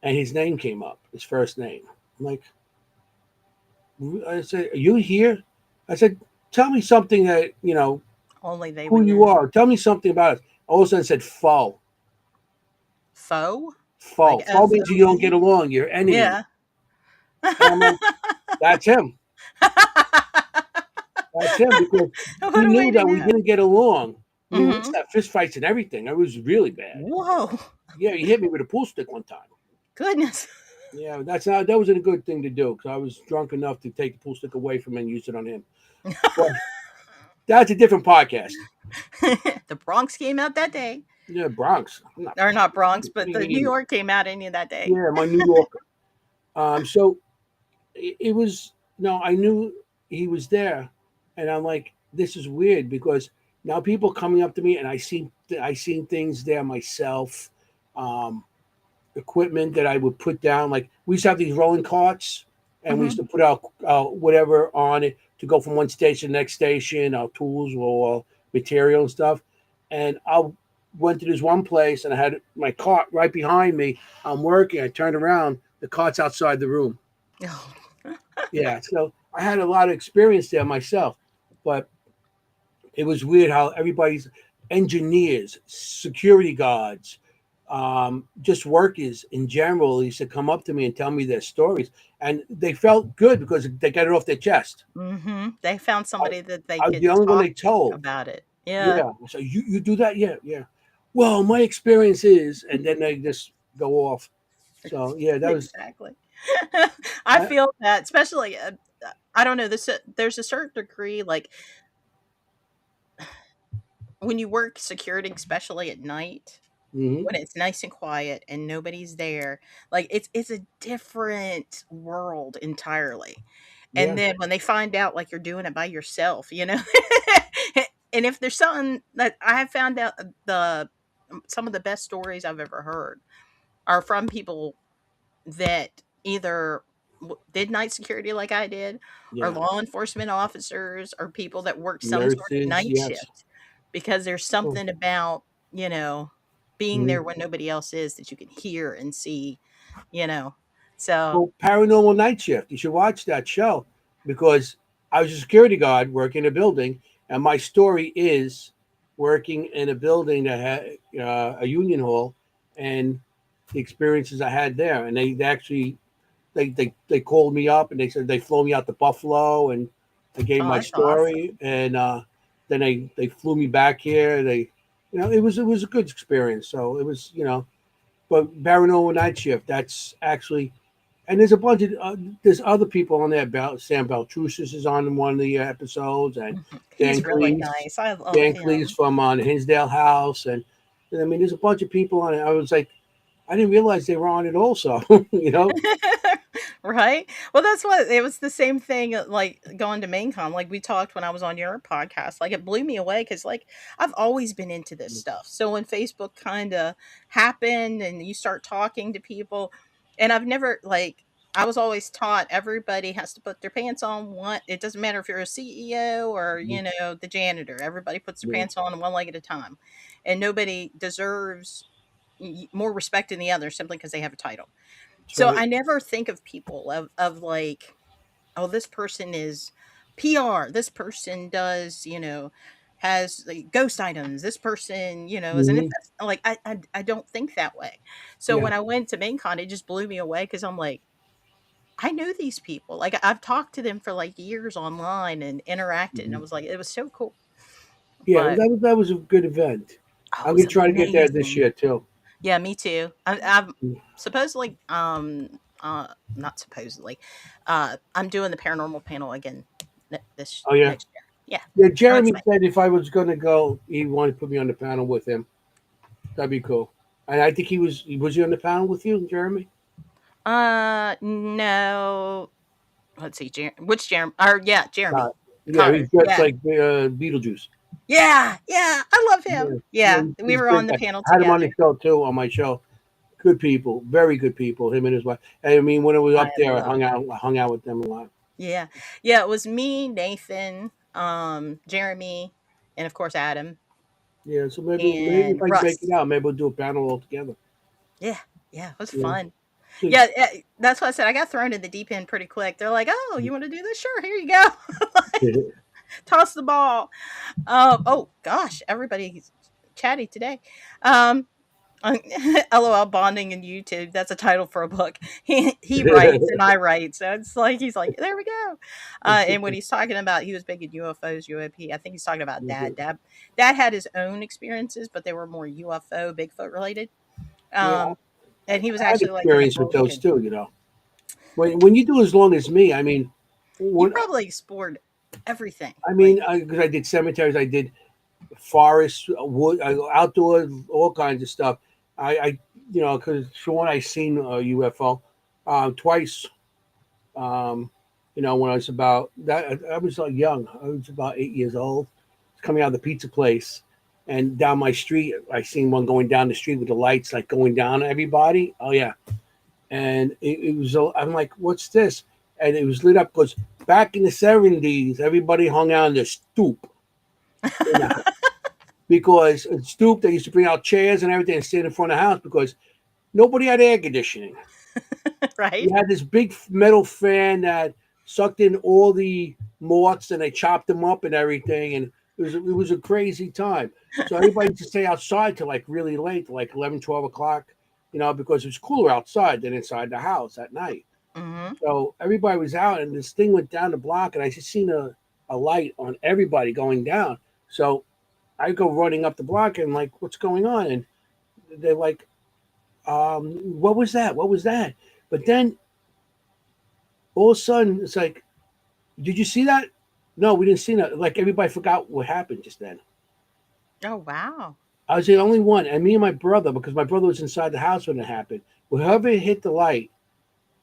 And his name came up, his first name. I'm like, I said, "Are you here?" I said, "Tell me something that Only they who would you know. are. Tell me something about it." All of a sudden, it said foe. Foe? Like Foe. Foe means you don't FOE? get along. You're enemy. Yeah. And I'm like, that's him. That's him, because What he a way knew to that we know. didn't get along. We used Mm-hmm. to have fist fights and everything. It was really bad. Whoa. Yeah, he hit me with a pool stick one time. Goodness. Yeah, that wasn't a good thing to do, because I was drunk enough to take the pool stick away from him and use it on him. But that's a different podcast. The Bronx came out that day. Yeah, Bronx. I'm not. Or not Bronx, What but do you the New mean? York came out any that day. Yeah, my New Yorker. So it was no, I knew he was there, and I'm like, this is weird, because now people coming up to me, and I seen things there myself, um, equipment that I would put down. Like, we used to have these rolling carts, and we Mm-hmm. used to put out whatever on it to go from one station to the next station, our tools or material and stuff. And I went to this one place, and I had my cart right behind me. I'm working. I turned around. The cart's outside the room. Oh. Yeah, so I had a lot of experience there myself, but it was weird how everybody's engineers, security guards, just workers in general used to come up to me and tell me their stories, and they felt good because they got it off their chest. Mm-hmm. They found I, somebody that they I was could the only one talk they told. about it. Yeah. Yeah, so you do that? Yeah, yeah. Well, my experience is, and then they just go off. So yeah, that was. Exactly. I feel that, especially, I don't know, there's a certain degree, like, when you work security, especially at night, Mhm. when it's nice and quiet and nobody's there, like, it's a different world entirely. And Yeah, then when they find out, like, you're doing it by yourself, and if there's something that I have found out, some of the best stories I've ever heard are from people that either did night security like I did, or yeah. law enforcement officers, or people that worked some sort of Nurses, night yes. shift, because there's Oh, something about, you know, being there mhm. when nobody else is, that you can hear and see, you know. So, Well, Paranormal Night Shift. You should watch that show, because I was a security guard working in a building, and my story is working in a building that had a union hall, and the experiences I had there. And they actually they called me up, and they said they flew me out to Buffalo, and I gave oh, my that's awesome. story, and then they flew me back here. They it was a good experience. So it was, but Paranormal Night Shift, that's actually, and there's a bunch of there's other people on there. Sam Baltrusis is on one of the episodes, and Dan He's really Cleese, nice. I love Dan Cleese him. from on Hinsdale House, and I mean, there's a bunch of people on it. I was like, I didn't realize they were on it also. you know, Right? Well, that's what it was the same thing like going to MainCon. Like we talked when I was on your podcast. Like it blew me away because like I've always been into this stuff. So when Facebook kind of happened and you start talking to people, and I've never like I was always taught everybody has to put their pants on one. It doesn't matter if you're a CEO or the janitor. Everybody puts their yeah, pants on one leg at a time, and nobody deserves more respect than the other simply because they have a title. that's So right. I never think of people of like, oh, this person is PR. This person does, has like ghost items. This person, is an hmm like I don't think that way. So Yeah, when I went to MainCon, it just blew me away because I'm like, I know these people. Like I've talked to them for like years online and interacted, and I hmm was like, it was so cool. yeah. But That was a good event. oh, it I'm was gonna try to get there this amazing. year too. Yeah, me too. I'm supposedly, not supposedly, I'm doing the paranormal panel again this Oh yeah, next year. Yeah, yeah. I'm Jeremy excited. said if I was gonna go, he wanted to put me on the panel with him. That'd be cool. And I think was he on the panel with you, Jeremy? No, let's see, which Jeremy? Or yeah, Uh, Jeremy yeah, Cotter. he's dressed Yeah, like Beetlejuice. yeah, yeah. I love Yeah, him. yeah, Yeah, we he's were great. on the I panel had him on the together. show too, on my show. Good people, very good people. Him and his wife. I mean, when I was I up there, I love. hung out with them a lot. Yeah, yeah. It was me, Nathan, Jeremy, and of course Adam Yeah, so maybe if and I can make it Russ. out, maybe we'll do a panel all together. Yeah, yeah. It was Yeah, fun. so, Yeah, that's why I said I got thrown in the deep end pretty quick. They're like, "Oh, you want to do this? Sure, here you go." Like, toss the ball. Oh gosh, everybody's chatty today. Um, LOL bonding in YouTube. That's a title for a book. He writes and I write, so it's like he's like, there we go. And when he's talking about, he was big in UFOs, UAP. I think he's talking about Dad. Dad had his own experiences, but they were more UFO, Bigfoot related. yeah, Um, and he was I had actually like in the experience with those Colgan. too. When you do as long as me, I mean, You when probably explored everything. I Like, mean, because I did cemeteries, I did forests, wood, outdoor, all kinds of stuff. Because for one, I seen a UFO twice. When I was about that, I was young. I was about 8 years old. Coming out of the pizza place, and down my street, I seen one going down the street with the lights like going down on everybody. Oh yeah, and it was. I'm like, what's this? And it was lit up because back in the '70s, everybody hung out on the stoop. You know, because at stoop they used to bring out chairs and everything and stand in front of the house because nobody had air conditioning. right? You had this big metal fan that sucked in all the moths and they chopped them up and everything, and it was a crazy time. So everybody used to stay outside till like really late, like 11, 12 o'clock, because it was cooler outside than inside the house at night. Hmm. So everybody was out, and this thing went down the block, and I just seen a light on everybody going down. So I go running up the block and like, what's going on? And they're like, what was that? What was that? But then all of a sudden, it's like, did you see that? No, we didn't see that. Like everybody forgot what happened just then. Oh wow. I was the only one, and me and my brother, because my brother was inside the house when it happened. Whoever hit the light,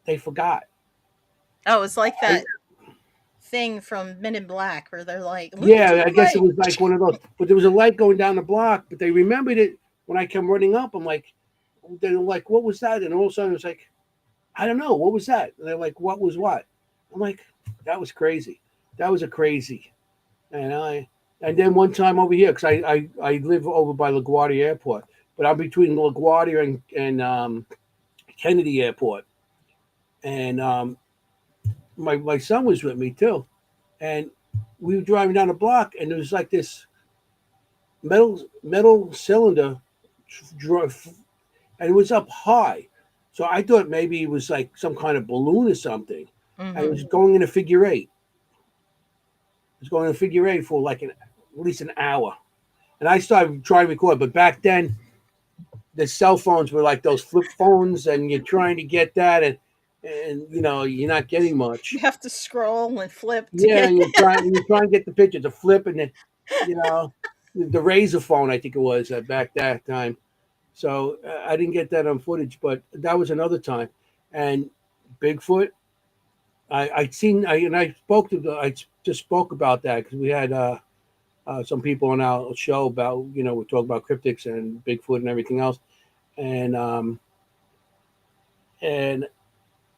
they forgot. Oh, it's like I, that thing from Men in Black where they're like, look into yeah, I the guess it light. was like one of those. But there was a light going down the block, but they remembered it when I come running up. I'm like, they're like, what was that? And all of a sudden, it was like, I don't know, what was that? And they're like, what was what? I'm like, that was crazy. That was a crazy. And then one time over here, because I live over by LaGuardia Airport, but I'm between LaGuardia and Kennedy Airport, and my son was with me too, and we were driving down the block, and there was like this metal cylinder, and it was up high, so I thought maybe it was like some kind of balloon or something, and it Hmm. was going in a figure eight. It was going in a figure eight for like at least an hour. and I started trying to record. But back then, the cell phones were like those flip phones, and you're trying to get that, and you're not getting You much. have to scroll and flip to Yeah, get. and you try and get the picture to flip, and then you know the razor phone, I think it was back that time. So I didn't get that on footage, but that was another time. And Bigfoot, I just spoke about that because we had some people on our show about we talk about cryptics and Bigfoot and everything else, and and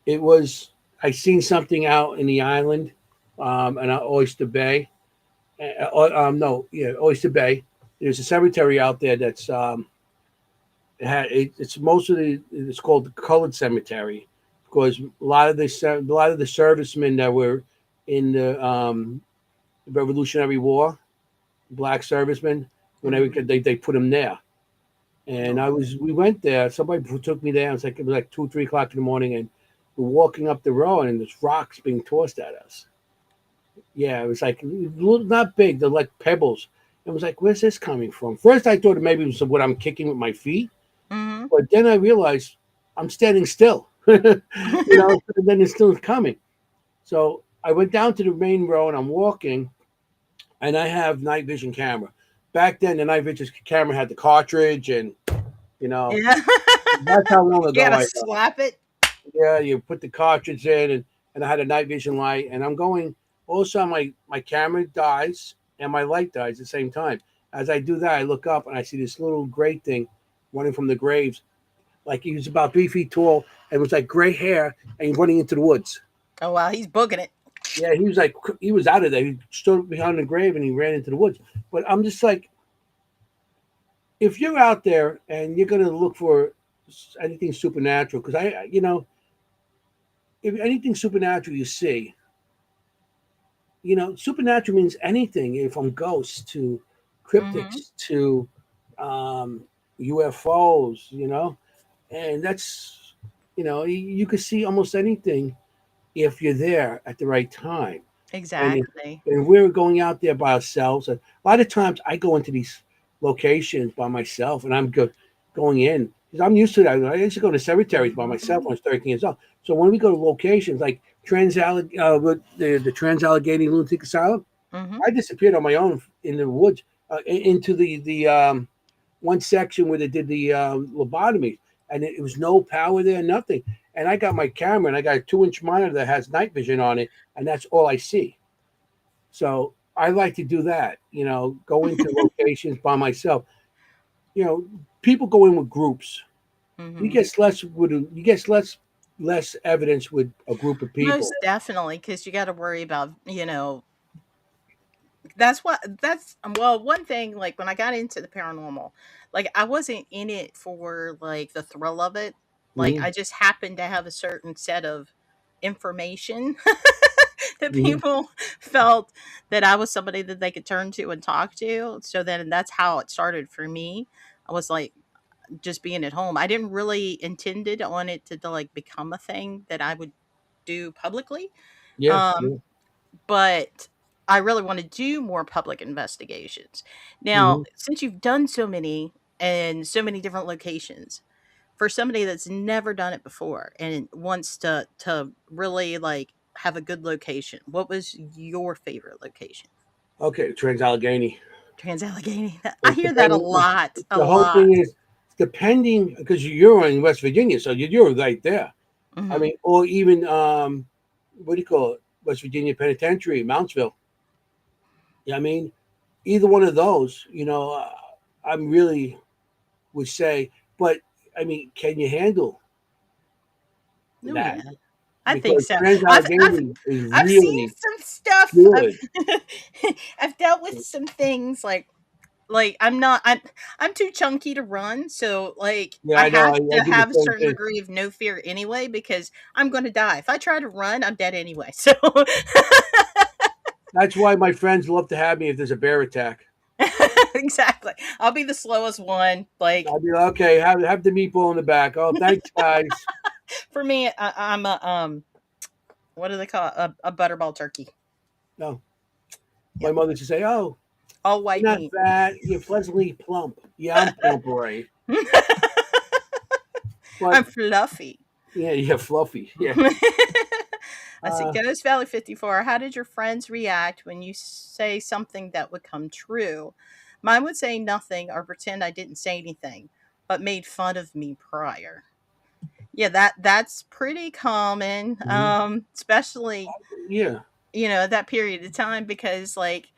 it was I seen something out in the island, in Oyster Bay. No, yeah, Oyster Bay. There's a cemetery out there that's it's mostly it's called the Colored Cemetery because a lot of the servicemen that were in the Revolutionary War, black servicemen, whenever Mhm. they put them there. And we went there. Somebody took me there. It was like 2, 3 o'clock in the morning, and we're walking up the road, and there's rocks being tossed at us. Yeah, it was like not big. They're like pebbles. It was like, where's this coming from? First, I thought maybe it was what I'm kicking with my feet, Mhm. but then I realized I'm standing still. And then it's still coming. So I went down to the main road. I'm walking, and I have night vision camera. Back then, the night vision camera had the cartridge, and you know Yeah. that's how long You ago gotta I know. slap it. Yeah, you put the cartridge in, and I had a night vision light, and I'm going. All of a sudden, my camera dies and my light dies at the same time. As I do that, I look up and I see this little gray thing running from the graves. Like he was about 3 feet tall, and it was like gray hair, and he's running into the woods. Oh wow, he's booking it. Yeah, he was out of there. He stood behind the grave and he ran into the woods. But I'm just like, if you're out there and you're gonna look for anything supernatural, because if anything supernatural you see, supernatural means anything, from ghosts to Mhm. cryptics to um, UFOs, and that's, you could see almost anything if you're there at the right time. And if, Exactly. and we're going out there by ourselves. A lot of times I go into these locations by myself, and going in because I'm used to that. I used to go to cemeteries by myself when I was 13 years old. So when we go to locations like the Trans Allegheny Lunatic Asylum, Mhm. I disappeared on my own in the woods, into the one section where they did the lobotomy, and it was no power there, nothing. And I got my camera, and I got a 2-inch monitor that has night vision on it, and that's all I see. So I like to do that, go into locations by myself. You know, People go in with groups. Mhm. You get less evidence with a group of people. Most definitely, because you got to worry about, that's what that's well, one thing, like when I got into the paranormal, like I wasn't in it for like the thrill of it. Like Hmm. I just happened to have a certain set of information that Hmm. people felt that I was somebody that they could turn to and talk to. So then that's how it started for me. I was like just being at home. I didn't really intended on it to like become a thing that I would do publicly. Yeah, Um yeah. but I really want to do more public investigations. Now, Hmm. since you've done so many and so many different locations, for somebody that's never done it before and wants to really like have a good location, what was your favorite location? Okay, Trans Allegheny. Trans Allegheny. I It's hear that a depending. lot, a The whole lot. thing is depending because you're in West Virginia, so you're right there. I Hmm. mean, or even what do you call it? West Virginia Penitentiary, Mountsville. Yeah, I mean, either one of those. I'm really would say, but I mean, can you handle Oh that? yeah, I think Because so. Trans I've Allegheny is I've seen really some stuff. good. I've dealt with some things like I'm too chunky to run, so like Yeah, I I know. have I to do the have a same certain thing. degree of no fear anyway because I'm going to die. If I try to run, I'm dead anyway. So That's why my friends love to have me if there's a bear attack. exactly. I'll be the slowest one. Like I'll be like, okay, have the meatball in the back. Oh, thanks, guys. for me, I'm a what do they call it? A butterball turkey. No, my Yep. mother used to say, "Oh, All You're white not meat. fat. You're pleasantly plump. Yeah, I'm plump, right? But I'm fluffy. yeah, you're fluffy. Yeah. I said, Uh, Ghost Valley 54, how did your friends react when you say something that would come true? Mine would say nothing or pretend I didn't say anything, but made fun of me prior. Yeah, that's pretty common, mhm. especially, Yeah. that period of time because, like,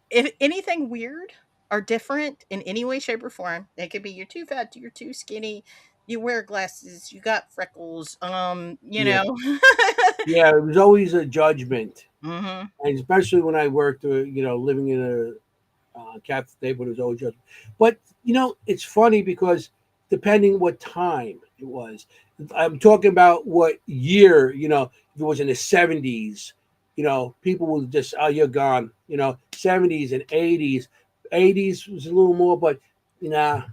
if anything weird or different in any way, shape, or form, it could be you're too fat, you're too skinny, you wear glasses, you got freckles, Yeah. Yeah. It was always a judgment, Mhm. and especially when I worked, living in a Catholic neighborhood, it was always judgment. But it's funny because depending what time it was, I'm talking about what year. If it was in the '70s, people would just, oh, you're gone. '70s and '80s was a little more, but nah.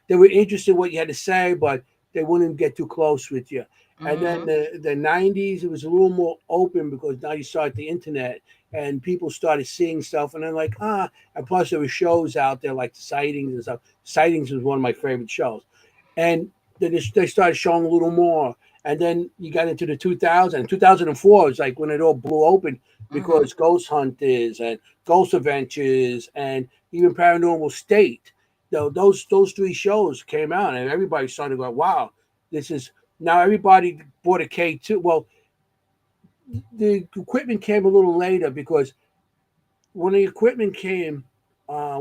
They were interested in what you had to say, but they wouldn't get too close with you. And then Mhm. the '90s, it was a little more open because now you start the internet and people started seeing stuff, and they're like, and plus there were shows out there like the Sightings and stuff. Sightings was one of my favorite shows, and then they started showing a little more. And then you got into the 2004 is like when it all blew open Mhm. because Ghost Hunters and Ghost Adventures and even Paranormal State. Those three shows came out, and everybody started going, "Wow, this is." Now everybody bought a K2. Well, the equipment came a little later because when the equipment came,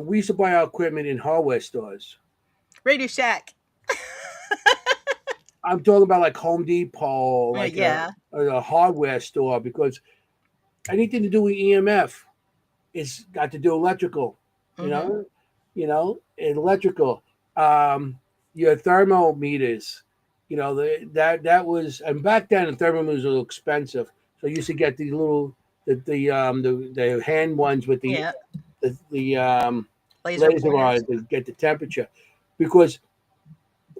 we used to buy our equipment in hardware stores. Radio Shack. I'm talking about like Home Depot, like Yeah. a hardware store, because anything to do with EMF is got to do electrical, you Mhm. know, electrical. Your thermometers, that was, and back then the thermometers were expensive, so you used to get these little the hand ones with Yeah. the Laser laser on pointers. it to get the temperature, because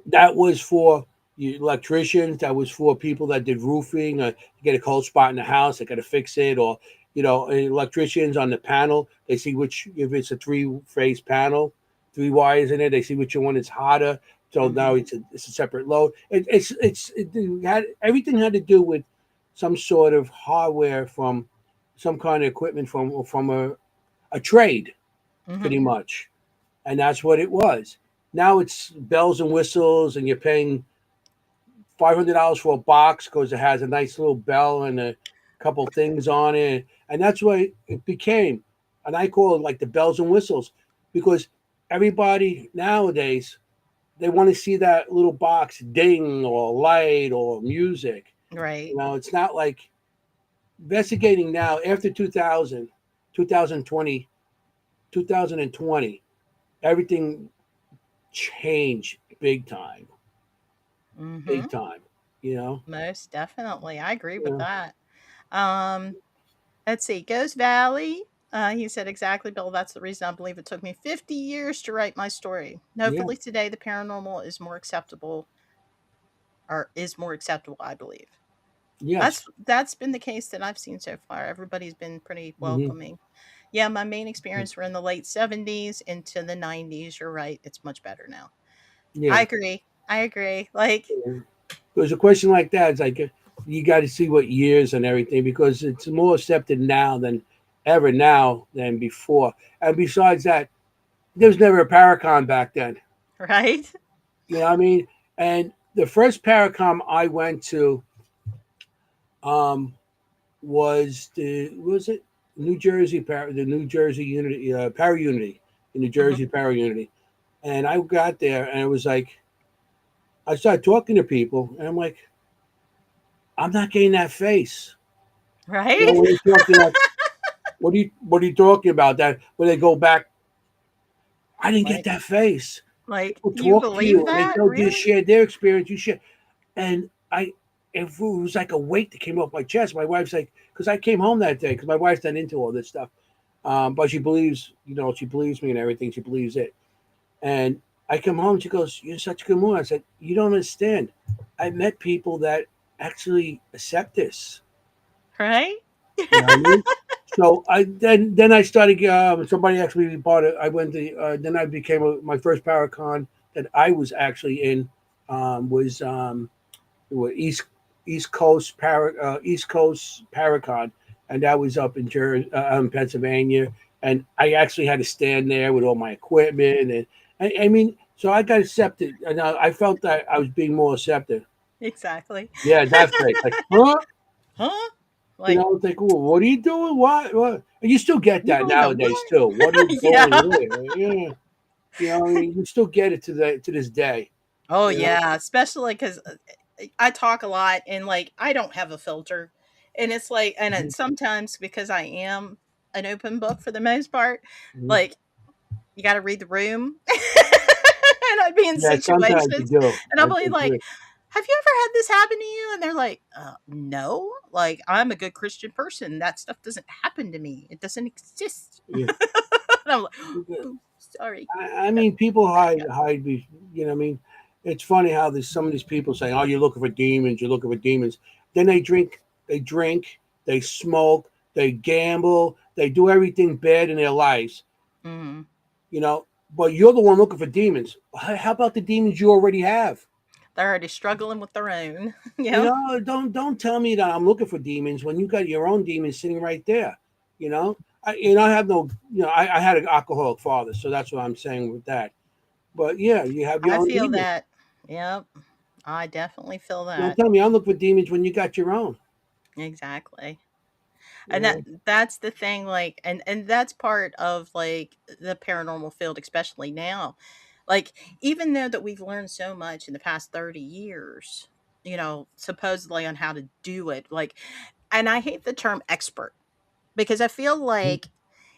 that was for electricians. That was for people that did roofing. You get a cold spot in the house, they got to fix it. Or electricians on the panel, they see which, if it's a three-phase panel, three wires in it, they see which one is hotter. So now Mhm. it's a separate load. It had everything had to do with some sort of hardware from some kind of equipment from a trade, Mhm. pretty much, and that's what it was. Now it's bells and whistles, and you're paying $500 for a box because it has a nice little bell and a couple things on it, and that's what it became. And I call it like the bells and whistles, because everybody nowadays, they want to see that little box ding or light or music. Right. It's not like investigating now after 2000, 2020, 2020. Everything changed big Mhm. time. You know, Most definitely. I agree with yeah, that. Um, let's see. Ghost Valley. He said exactly, Bill. That's the reason I believe it took me 50 years to write my story. yeah, Hopefully today the paranormal is more acceptable, or is more acceptable, I believe. yes, That's been the case that I've seen so far. Everybody's been pretty hmm, welcoming. Yeah, my main experience were in the late 70s into the 90s. You're right. It's much better now. I yeah. agree. I agree. Like, There's a question like that. It's like you got to see what years and everything, because it's more accepted now than ever now than before. And besides that, there was never a Paracon back then. right? You know what I mean? And the first Paracon I went to, um, was it the New Jersey Unity, Para Unity, in New Mhm. Jersey Para Unity. And I got there, and it was like I started talking to people, and I'm like, I'm not getting that face. Right? When you talk, you're like, what are you talking about? That when they go back, I didn't get Like, that face. like, People you talk to believe you, and they that? tell you, Really? share their experience. You share, and it was like a weight that came off my chest. My wife's like, because I came home that day, because my wife's not into all this stuff, but she believes, she believes me and everything. She believes it. And I come home, she goes, "You're such a good woman." I said, "You don't understand. I met people that actually accept this. Right? You know what I mean? So then I started. Somebody actually bought it. I went to. Then I became my first Paracon that I was actually in was East Coast Paracon, and that was up in Pennsylvania. And I actually had to stand there with all my equipment, and I mean, so I got accepted, and I felt that I was being more accepted. Exactly. Yeah, that face, like, huh? Huh? You Like, know, it's like, well, what are you doing? What? And you still get you that doing the nowadays what? too. What are you Yeah. doing here? Yeah, you know, I mean, you still get it to this day. Oh You know, yeah, especially because I talk a lot and like I don't have a filter, and it's like, and Mhm, it, sometimes because I am an open book for the most part, mhm. like you got to read the room, and I'd be in Yeah, sometimes you situations, do. and I I'll be like, agree. "Have you ever had this happen to you?" And they're like, "No." Like I'm a good Christian person. That stuff doesn't happen to me. It doesn't exist. Yeah. And I'm like, "Boo, sorry." I mean, people hide. You know, I mean, it's funny how there's some of these people saying, "Oh, you're looking for demons. You're looking for demons." Then they drink, they smoke, they gamble, they do everything bad in their lives. Mm. You know, but you're the one looking for demons. How about the demons you already have? They're already struggling with their own. You You know? know, don't tell me that I'm looking for demons when you got your own demons sitting right there. You know, I have no. You know, I had an alcoholic father, so that's what I'm saying with that. But yeah, you have your I own feel demons. that. Yep. I definitely feel Don't that. tell me I'm looking for demons when you got your own. Exactly. You And know. that's the thing, like, and that's part of like the paranormal field, especially now. Like, even though that we've learned so much in the past 30 years, supposedly on how to do it, like, and I hate the term expert because I feel like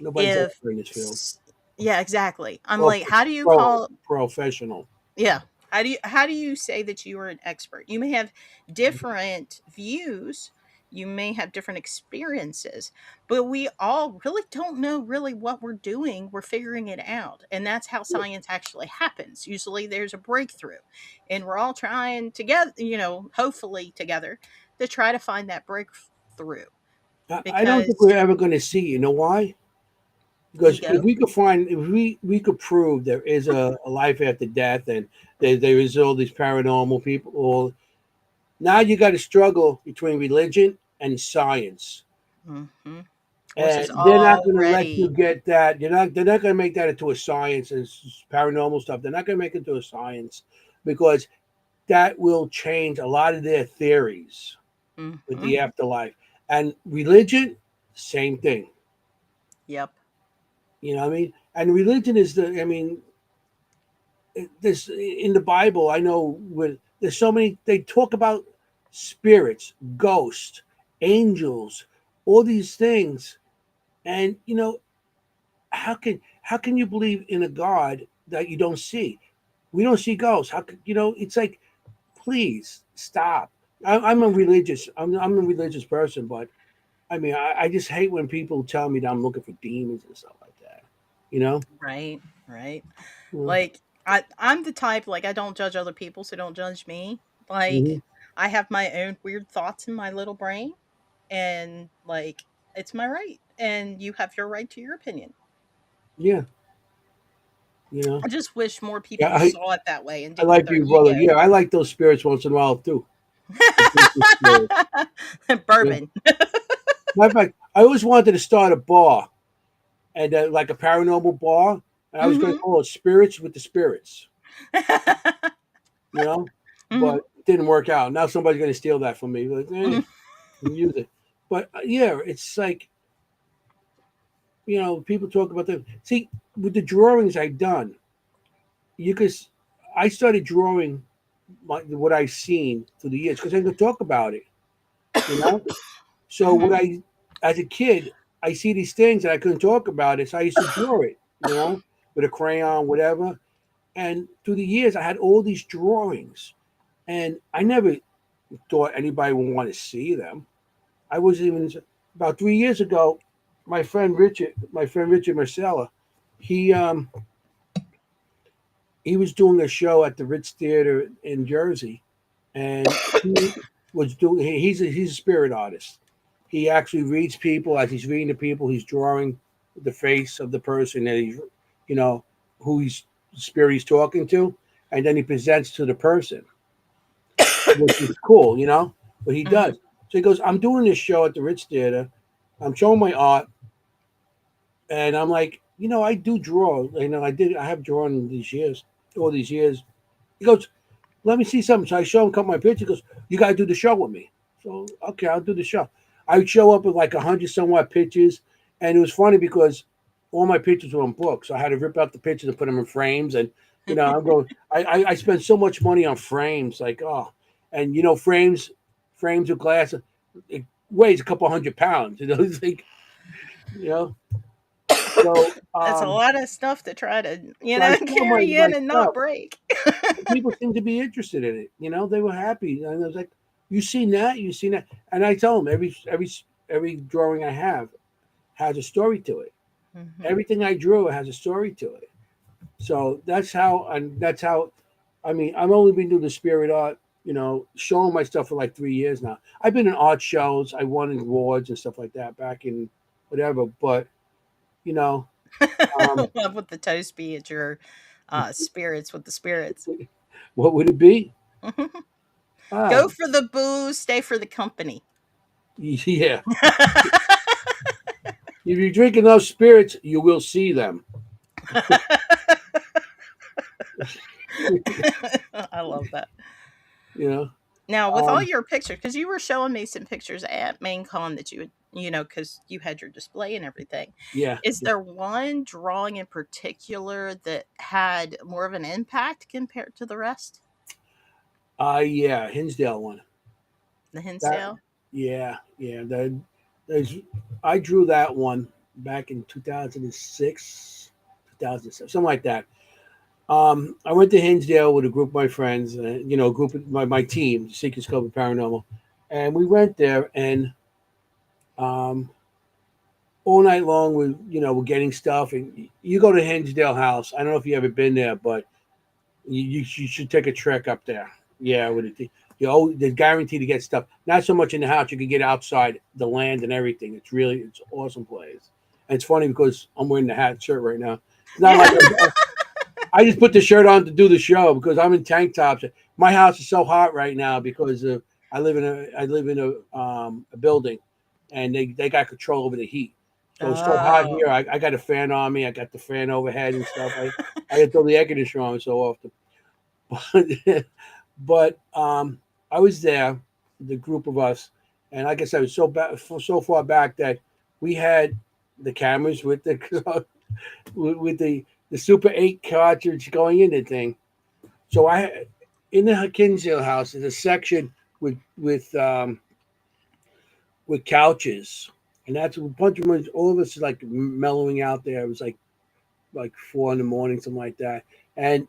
Nobody's if expert in this field. s- yeah, exactly. I'm Well, like, how do you pro call professional. Yeah. How do you say that you are an expert? You may have different views, you may have different experiences, but we all really don't know really what we're doing. We're figuring it out. And that's how science actually happens. Usually there's a breakthrough. And we're all trying together, hopefully together to try to find that breakthrough I don't think because we're ever going to see. You know why? Because if ego. we could find, if we could prove there is a life after death, and there is all these paranormal people, or now you got to struggle between religion and science, Hmm. Which is and they're not going to let you already get that. They're not going to make that into a science and paranormal stuff. They're not going to make it into a science because that will change a lot of their theories with hmm. the afterlife. And religion, same thing. Yep. You know what I mean? And religion is I mean, this in the Bible, I know with there's so many, they talk about spirits, ghosts, angels, all these things. And, how can you believe in a God that you don't see? We don't see ghosts. How could, it's like, please stop. I'm a religious person, but I mean, I just hate when people tell me that I'm looking for demons and stuff like that. You know? Right, right. Mhm. Like I'm the type, like, I don't judge other people, so don't judge me. Like Mhm. I have my own weird thoughts in my little brain, and like it's my right, and you have your right to your opinion. Yeah, you know. I just wish more Yeah, people saw it that way and I didn't get like their you, brother. ego. Yeah, I like those spirits once in a while too. The Christmas spirit. Yeah. Bourbon. Matter of fact, I always wanted to start a bar and like a paranormal bar, and I was going to Mhm. call it Spirits with the Spirits. You know, but Mhm. it didn't work out. Now somebody's going to steal that from me. Like, Mhm. use it. But yeah, it's like, people talk about them. See, with the drawings I've done, you could. I started drawing what I've seen through the years because I could talk about it. You know, so Mhm. as a kid, I see these things and I couldn't talk about it, so I used to draw it. With a crayon, whatever. And through the years, I had all these drawings, and I never thought anybody would want to see them. I wasn't even about 3 years ago. My friend Richard Marcella, he he was doing a show at the Ritz Theater in Jersey, and he was doing. He's a spirit artist, he actually reads people. As he's reading the people, he's drawing the face of the person that he's, you know, who he's the spirit he's talking to, and then he presents to the person, which is cool, you know. But he Mhm. does. So he goes, "I'm doing this show at the Ritz Theater. I'm showing my art, and I'm like, you know, I do draw. You know, I have drawn these years, all these years." He goes, "Let me see something." So I show him a couple of my pictures. He goes, "You got to do the show with me." So okay, I'll do the show. I would show up with like 100 somewhat pictures, and it was funny because all my pictures were in books. So I had to rip out the pictures and put them in frames. And you know, I'm going. I spent so much money on frames, like oh, and you know, frames of glass, it weighs a couple 100 pounds. You know, it's like you know. So That's a lot of stuff to try to, so I show carry my in and not stuff. break. People seem to be interested in it. You know, they were happy, and I was like, "You seen that? You seen that?" And I tell them every drawing I have has a story to it. Mhm. Everything I drew has a story to it. So that's how, and that's how. I mean, I've only been doing the spirit art, you know, showing my stuff for like 3 years now. I've been in art shows. I won awards and stuff like that back in whatever. But you know, um, Love with the toast be at your spirits with the spirits. what would it be? Go Ah, for the booze, stay for the company. yeah. If you drink enough spirits, you will see them. I love that. You know. Now, with all Um, your pictures, because you were showing me some pictures at Main Con that you would, because you had your display and everything. yeah. Is there one drawing in particular that had more of an impact compared to the rest? Yeah, Hinsdale one. The That Hinsdale? yeah. There's I drew that one back in 2006, 2007, something like that. I went to Hinsdale with a group of my friends, you know, a group of my team, Seekers Club of Paranormal, and we went there and um, all night long we're getting stuff. And you go to Hinsdale House. I don't know if you ever been there, but you should take a trek up there. Yeah, with it. They're guaranteed to get stuff. Not so much in the house. You can get outside the land and everything. It's awesome place. And it's funny because I'm wearing the hat shirt right now. It's not like Yeah. I just put the shirt on to do the show because I'm in tank tops. My house is so hot right now because I live in a building, and they got control over the heat. So it's so hot Oh. here. I got a fan on me. I got the fan overhead and stuff. I had to throw the air conditioner on so often. But I was there, the group of us, and like I said, it was so far back that we had the cameras with the with the Super 8 cartridge going in the thing. So I in the Kinsale house is a section with couches, and that's a bunch of us. All of us like mellowing out there. It was like 4 in the morning, something like that. And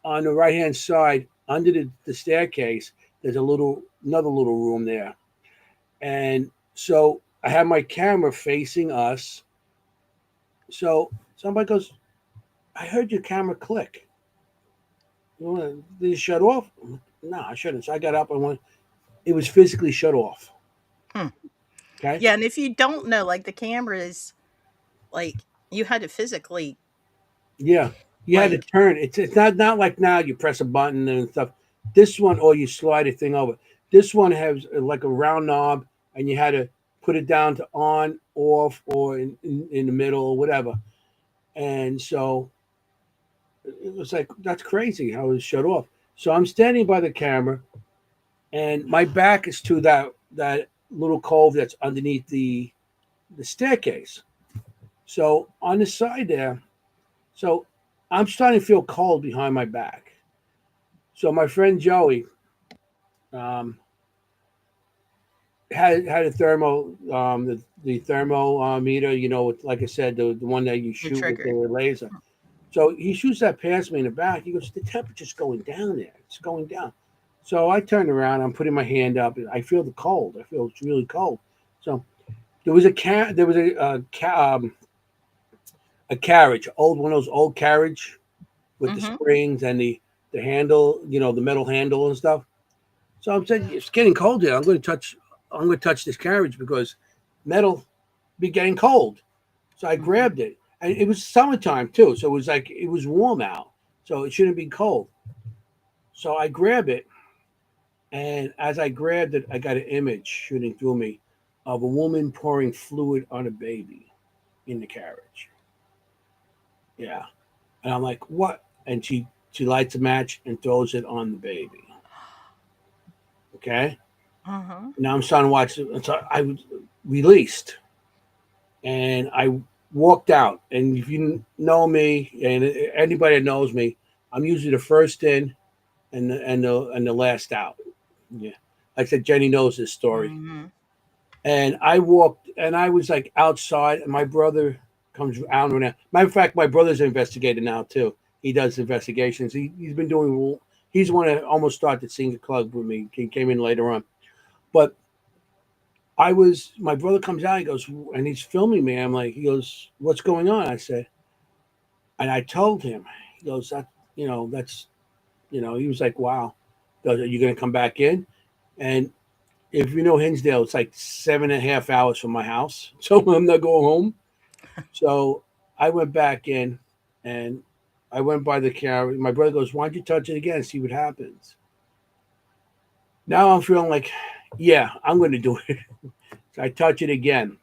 on the right hand side, under the staircase, there's another little room there. And so I have my camera facing us. So somebody goes, "I heard your camera click. Did it shut off?" No, I shouldn't. So I got up and went. It was physically shut off. Hmm. Okay. Yeah, and if you don't know, like the cameras, like you had to physically, Yeah, you had to like, turn. It's not like now you press a button and stuff. This one, or you slide a thing over. This one has like a round knob, and you had to put it down to on, off, or in the middle, or whatever. And so it was like that's crazy how it was shut off. So I'm standing by the camera, and my back is to that little cove that's underneath the staircase. So on the side there, so I'm starting to feel cold behind my back. So my friend Joey um, had a thermo the thermometer, you know, like I said, the one that you the shoot with the trigger. laser. So he shoots that past me in the back. He goes, "The temperature's going down there. It's going down." So I turned around. I'm putting my hand up. And I feel the cold. I feel it's really cold. So there was a carriage, old one of those old carriage with the Mhm. springs and the handle, you know, the metal handle and stuff. So I'm saying it's getting cold here. I'm going to touch this carriage because metal be getting cold. So I grabbed it. And it was summertime too. So it was warm out. So it shouldn't be cold. So I grab it. And as I grabbed it, I got an image shooting through me of a woman pouring fluid on a baby in the carriage. Yeah. And I'm like, what? And she lights a match and throws it on the baby. Okay. Uh-huh. Now I'm starting to watch it. So I was released and I walked out. And if you know me and anybody that knows me, I'm usually the first in and the last out. Yeah. Like I said, Jenny knows this story. Mm-hmm. And I walked and I was like outside and my brother comes out and out. Matter of fact, my brother's an investigator now too. He does investigations. He's been doing he's the one that almost started singing club with me. He came in later on. But my brother comes out, he goes, and he's filming me. I'm like, he goes, what's going on? I said, and I told him, he goes, that's, he was like, wow. He goes, are you going to come back in? And if you know Hinsdale, it's like 7.5 hours from my house. So I'm not going home. So I went back in and I went by the camera. My brother goes, why don't you touch it again and see what happens? Now I'm feeling like, yeah, I'm going to do it. So I touch it again.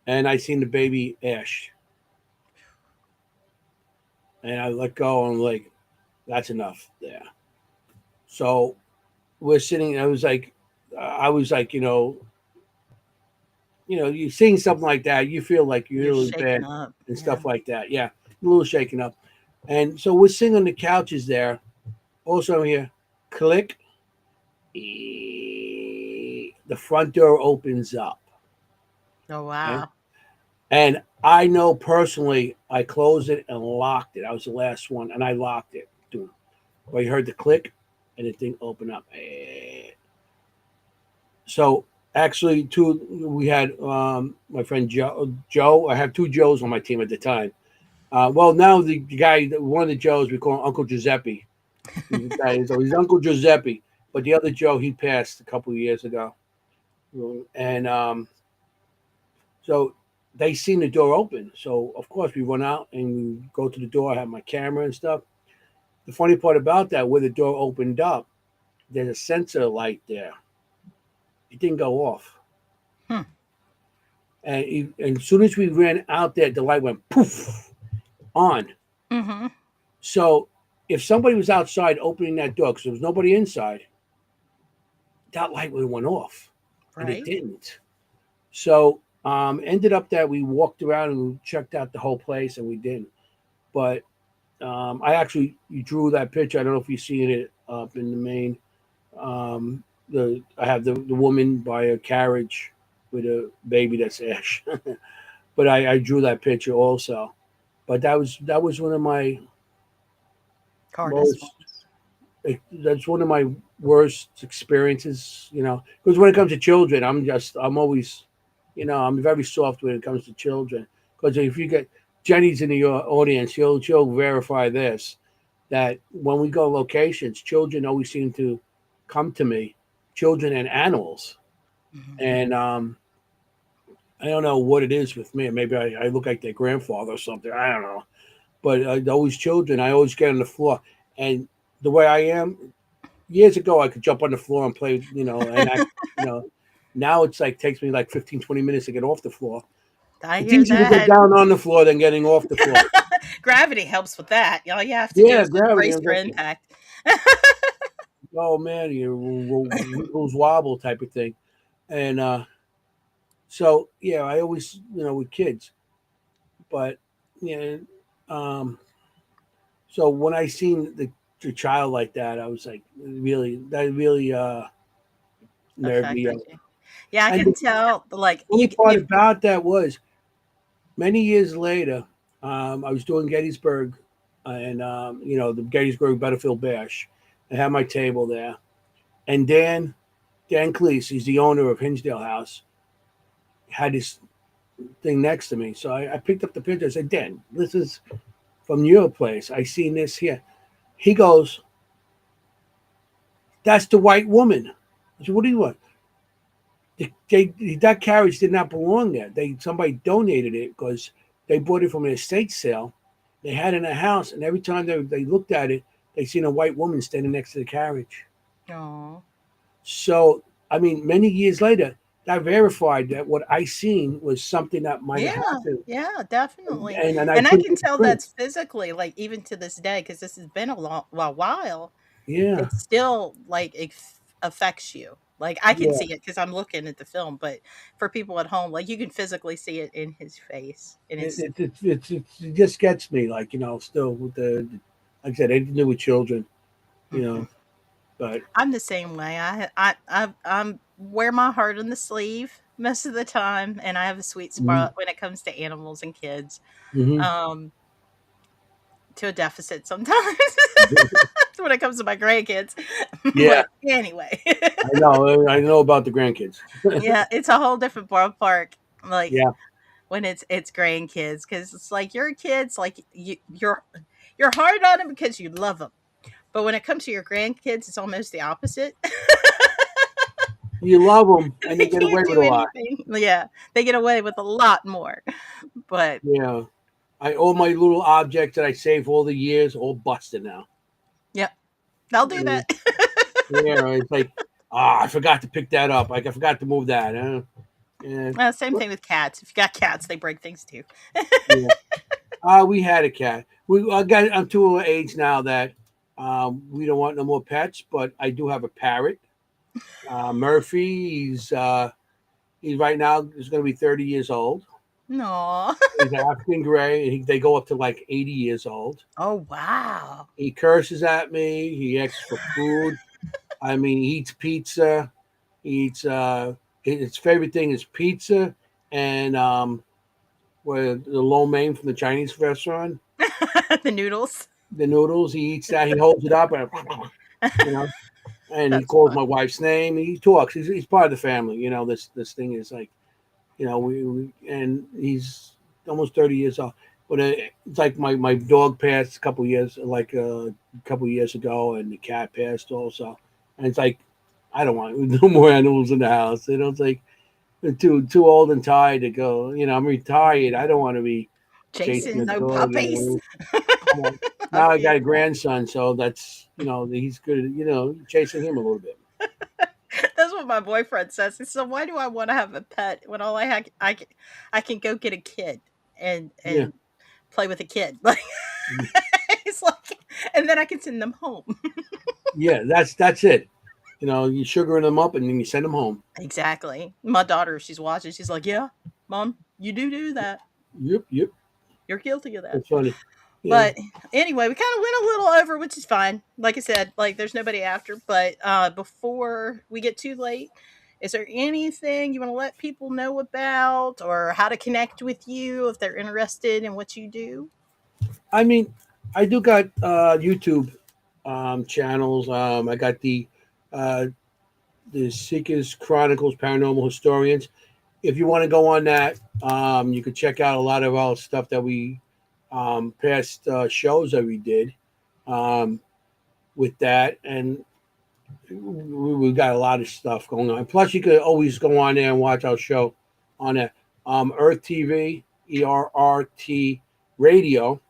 And I seen the baby Ash. And I let go and I'm like, that's enough there. So we're sitting, I was like, you seeing something like that, you feel like you're You're really shaken bad up. and Yeah. stuff like that. Yeah, a little shaken up. And so we're sitting on the couches there. Also here, click. The front door opens up. Oh Okay? wow. And I know personally, I closed it and locked it. I was the last one, and I locked it. Well, you heard the click, and the thing opened up. So actually, we had my friend Joe. Joe, I have two Joes on my team at the time. Well, now the guy, one of the Joes, we call him Uncle Giuseppe. So he's Uncle Giuseppe, but the other Joe, he passed a couple of years ago, and so they seen the door open. So of course we run out and we go to the door. I have my camera and stuff. The funny part about that, where the door opened up, there's a sensor light there. It didn't go off. Hmm. And as soon as we ran out there, the light went poof on. Mm-hmm. So if somebody was outside opening that door, because there was nobody inside, that light would have went off, and it Right. didn't. So ended up that we walked around and we checked out the whole place, and we didn't. But I actually you drew that picture. I don't know if you've seen it up in the main. I have the woman by a carriage with a baby that's Ash. But I drew that picture also. But that was one of my Hardest most. one. That's one of my worst experiences. Because when it comes to children, I'm always, I'm very soft when it comes to children. Because if you get Jenny's in the audience, she'll verify this that when we go locations, children always seem to come to me, children and animals, Mm-hmm. and I don't know what it is with me. Maybe I look like their grandfather or something. I don't know. But always children, I always get on the floor. And the way I am, years ago, I could jump on the floor and play, and act, now it's like takes me like 15, 20 minutes to get off the floor. I It's hear easier to get that. down on the floor than getting off the floor. Gravity helps with that. All you have to do Yeah, is just gravity. I brace was for like, impact. oh man, you wiggles wobble type of thing. And so, yeah, I always, with kids. But, yeah, um, so when I seen the child like that, I was like, that really nerved me Affected up. you. Yeah, I And can the tell. Like funny you, part you. about that was many years later, I was doing Gettysburg and, the Gettysburg Battlefield Bash. I had my table there. And Dan Cleese, he's the owner of Hinsdale House, had his thing next to me. So I picked up the picture. I said, Dan, this is from your place. I seen this here. He goes, that's the white woman. I said, what do you want? that carriage did not belong there. Somebody donated it because they bought it from an estate sale. They had it in a house, and every time they looked at it, they seen a white woman standing next to the carriage. Oh. So, I mean, many years later, that verified that what I seen was something that might have Yeah, happened, yeah, definitely. and I And I put it can with the tell print. that's physically, like, even to this day, because this has been a while, Yeah, it still, like, it affects you. Like, I can yeah. see it because I'm looking at the film, but for people at home, like, you can physically see it in his face, and it's It just gets me, like, still with like I said, anything to do with children, you mhm. know. But I'm the same way. I'm wear my heart on the sleeve most of the time, and I have a sweet mhm, spot when it comes to animals and kids, mhm. um, to a deficit sometimes when it comes to my grandkids. Yeah, But anyway, I know about the grandkids. yeah, it's a whole different ballpark. Like Yeah, when it's grandkids, because it's like your kids, like you're hard on them because you love them. But when it comes to your grandkids, it's almost the opposite. you love them, and They they get away can't with do a lot. anything. Yeah, they get away with a lot more. But Yeah, all my little objects that I saved for all the years, all busted now. yep, they'll do Yeah, that. yeah, it's like, I forgot to pick that up. Like I forgot to move that. Yeah, Same thing with cats. If you got cats, they break things too. yeah. We had a cat. I'm to an age now that we don't want no more pets, but I do have a parrot. Murphy, he's right now he's going to be 30 years old. No. He's African gray, and they go up to like 80 years old. Oh wow. He curses at me. He asks for food. I mean, he eats pizza. He eats his favorite thing is pizza and the lo mein from the Chinese restaurant. The noodles. The noodles. He eats that. He holds it up and you know, and he That's calls fun. my wife's name. He talks. He's part of the family. This thing is like, we and he's almost 30 years old. But it's like my dog passed a couple years ago, and the cat passed also. And it's like, I don't want no more animals in the house. It's like they're too old and tired to go. I'm retired. I don't want to be chasing Jason, a no dog. puppies. Uh, Now I Puppy got a attack. grandson, so that's he's good at chasing him a little bit. That's what my boyfriend says. He said, "Why do I want to have a pet when all I can go get a kid and Yeah, play with a kid?" Like he's like, and then I can send them home. yeah, that's it. You sugaring them up and then you send them home. Exactly. My daughter, she's watching. She's like, "Yeah, mom, you do that. Yep. You're guilty of that." That's funny. Yeah. But anyway, we kind of went a little over, which is fine. Like I said, like there's nobody after. But before we get too late, is there anything you want to let people know about, or how to connect with you if they're interested in what you do? I mean, I do got YouTube channels. I got uh, the Seekers Chronicles Paranormal Historians. If you want to go on that, you could check out a lot of our stuff that we past shows that we did with that, and we've got a lot of stuff going on. Plus, you could always go on there and watch our show on that Earth TV, ERRT Radio.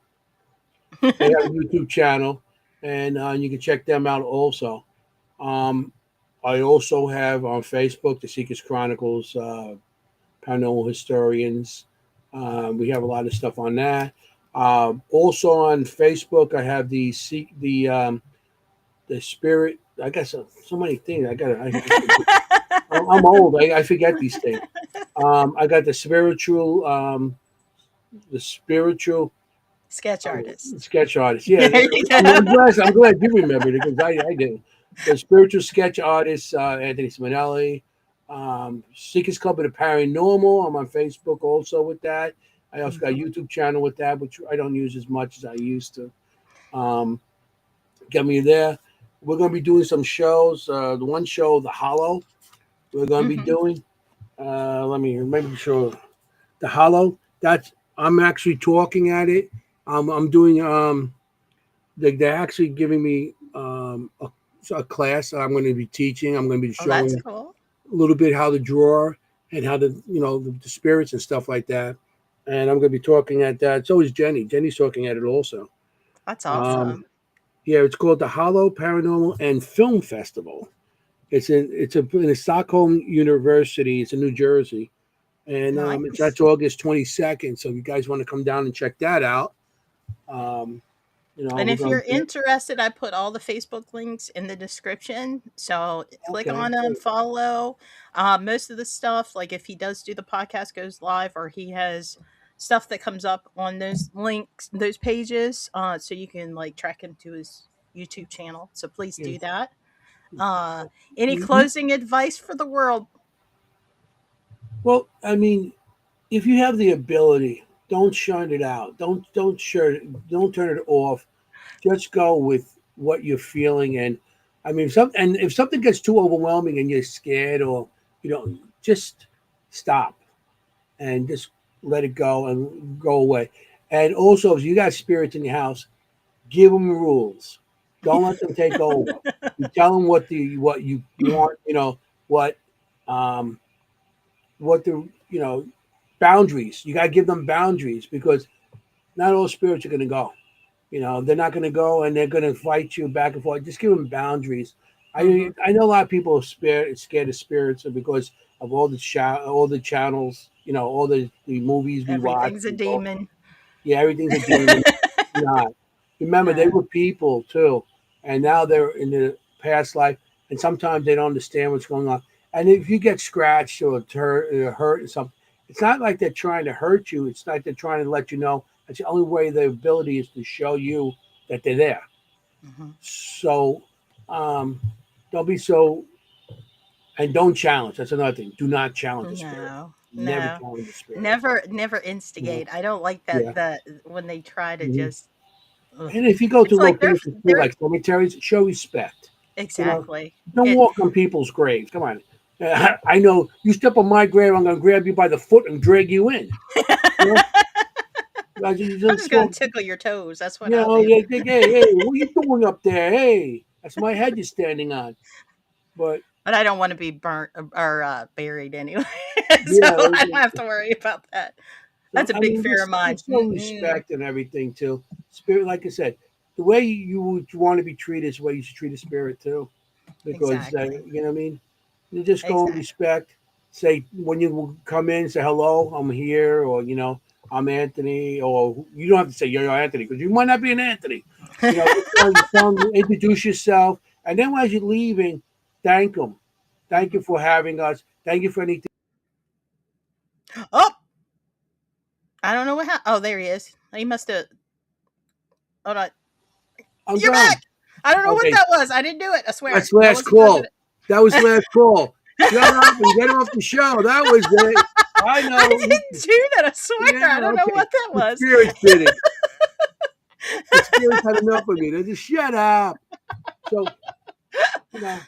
They have a YouTube channel, and you can check them out also. Um, I also have on Facebook the Seekers Chronicles, Paranormal Historians. We have a lot of stuff on that. Also on Facebook, I have the Spirit. I got so many things. I'm old. I forget these things. I got the spiritual Sketch artist. sketch artist. Yeah, There you I'm go. glad. I'm glad you remembered it because I didn't. The spiritual sketch artist, Anthony Simonelli. Seekers Club of the Paranormal. I'm on Facebook also with that. I also got a Mhm. YouTube channel with that, which I don't use as much as I used to. Um, get me there. We're going to be doing some shows. The one show, The Hollow, we're going to be Mhm. doing. Let me make sure. The Hollow. That's I'm actually talking at it. I'm doing. They're actually giving me a class that I'm going to be teaching. I'm going to be Oh, that's showing cool. little bit how to draw and how to, the spirits and stuff like that. And I'm going to be talking at that. So is Jenny. Jenny's talking at it also. That's Um, awesome. yeah, it's called the Hollow Paranormal and Film Festival. In a Stockholm University. It's in New Jersey, and Nice. that's August 22nd. So if you guys want to come down and check that out, And we're if going you're to be interested, I put all the Facebook links in the description. So click okay. on them, Great. follow. Most of the stuff, like if he does do the podcast goes live or he has stuff that comes up on those links, those pages, so you can like track him to his YouTube channel. So please Yeah. do that. Uh, any Mhm. closing advice for the world? Well, I mean, if you have the ability, don't shun it out. Don't turn it off. Just go with what you're feeling. And I mean, if something gets too overwhelming and you're scared, or just stop and just let it go and go away. And also, if you got spirits in your house, give them rules. Don't let them take over. You tell them what you want. What um, what the boundaries. You got to give them boundaries, because not all spirits are going to go. They're not going to go, and they're going to fight you back and forth. Just give them boundaries. Hmm. I know a lot of people are scared of spirits because of all the channels, all the movies we watch. Everything's a demon. Yeah, everything's a demon. Not. Remember, they No. were people too, and now they're in the past life, and sometimes they don't understand what's going on. And if you get scratched or hurt or something, it's not like they're trying to hurt you. It's like they're trying to let you know that's the only way their ability is to show you that they're there. Hmm. So, um, don't be so, and don't challenge. That's another thing. Do not challenge the spirit. No, Never no, challenge the spirit. never You know? instigate. I don't like that. Yeah. That when they try to Mhm. just, ugh. And if you go to It's like locations too, they're like cemeteries, show respect. You know, exactly don't it. walk on people's graves. Come on. I know you step on my grave, I'm going to grab you by the foot and drag you in. You know, you I'm just just gonna walk. tickle your toes. That's what You I'll know, do. they think, hey, what are you doing up there? Hey, that's my head you're standing on. But But I don't want to be burnt or buried anyway, so yeah, I don't have to worry about that. so That's a I big mean, fear of mine. just show Mm-mm. respect and everything too. Spirit, like I said, the way you would want to be treated is the way you should treat a spirit too, because Exactly. you know what I mean. You just go and Exactly. respect. Say when you come in, say hello, I'm here, or I'm Anthony, or you don't have to say you're Anthony because you might not be an Anthony. Just tell 'em, introduce yourself, and then as you're leaving, thank them. Thank Hmm. you for having us. Thank you for anything. Oh, I don't know what happened. Oh, there he is. He must have. Hold on. I'm You're back. gone. I don't know what Okay, that was. I didn't do it. I swear that's that last wasn't call. That was it. last call. Shut up and get off the show. That was it. I I know. didn't do that. I swear. I Yeah, don't know okay. what that The was. spirits did it. The spirits had enough of me. They just shut up. So, you know,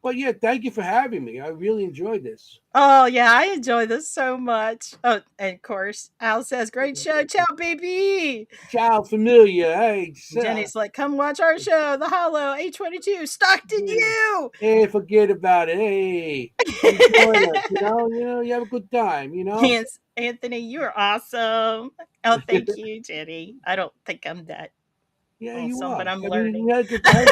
but yeah, thank you for having me. I really enjoyed this. Oh yeah, I enjoy this so much. Oh, and of course, Al says, "Great show, ciao, baby." Ciao, familia. Hey, Jenny's like, "Come watch our show, The Hollow A22, Stockton yeah. U." Hey, forget about it. Hey, come join us. You have a good time. Anthony, you're awesome. Oh, thank you, Jenny. I don't think I'm that Yeah, you awesome, but are. I'm I mean, learning. we had a good time.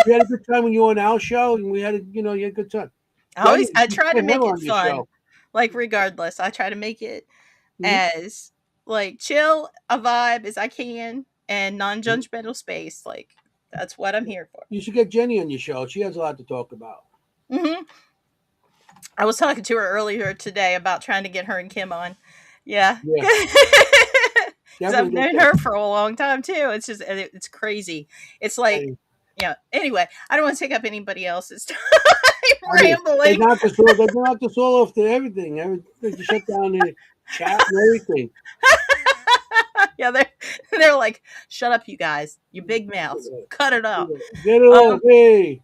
We had a good time when you were on our show, and you had a good time. Jenny, I you try to should have make her it on your fun. show. Like regardless, I try to make it Mhm. as like chill a vibe as I can and non-judgmental space. Like that's what I'm here for. You should get Jenny on your show. She has a lot to talk about. Hmm. I was talking to her earlier today about trying to get her and Kim on. Yeah. Yeah, Because I've definitely get known that. her for a long time too. It's just, it's crazy. It's like, And, yeah. Anyway, I don't want to take up anybody else's time I mean, they rambling. knocked us all. They knocked us all off to everything. They just shut down the chat and everything. Yeah, they're like, shut up, you guys. You big mouths. Cut it out. Get it off, Um, hey!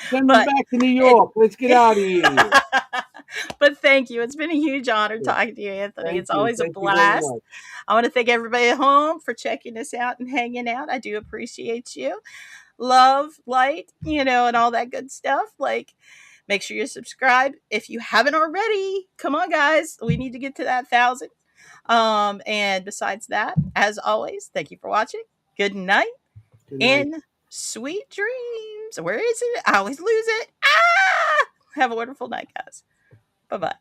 Send them but back to New it, York. Let's get out of here. but thank you. It's been a huge honor Yeah, talking to you, Anthony. thank It's you. always a Thank you very blast. much. I want to thank everybody at home for checking us out and hanging out. I do appreciate you. Love, light, and all that good stuff. Like, Make sure you subscribe if you haven't already. Come on, guys. We need to get to that 1,000. And besides that, as always, thank you for watching. Good night. Good night. And sweet dreams. Where is it? I always lose it. Ah! Have a wonderful night, guys. Bye bye.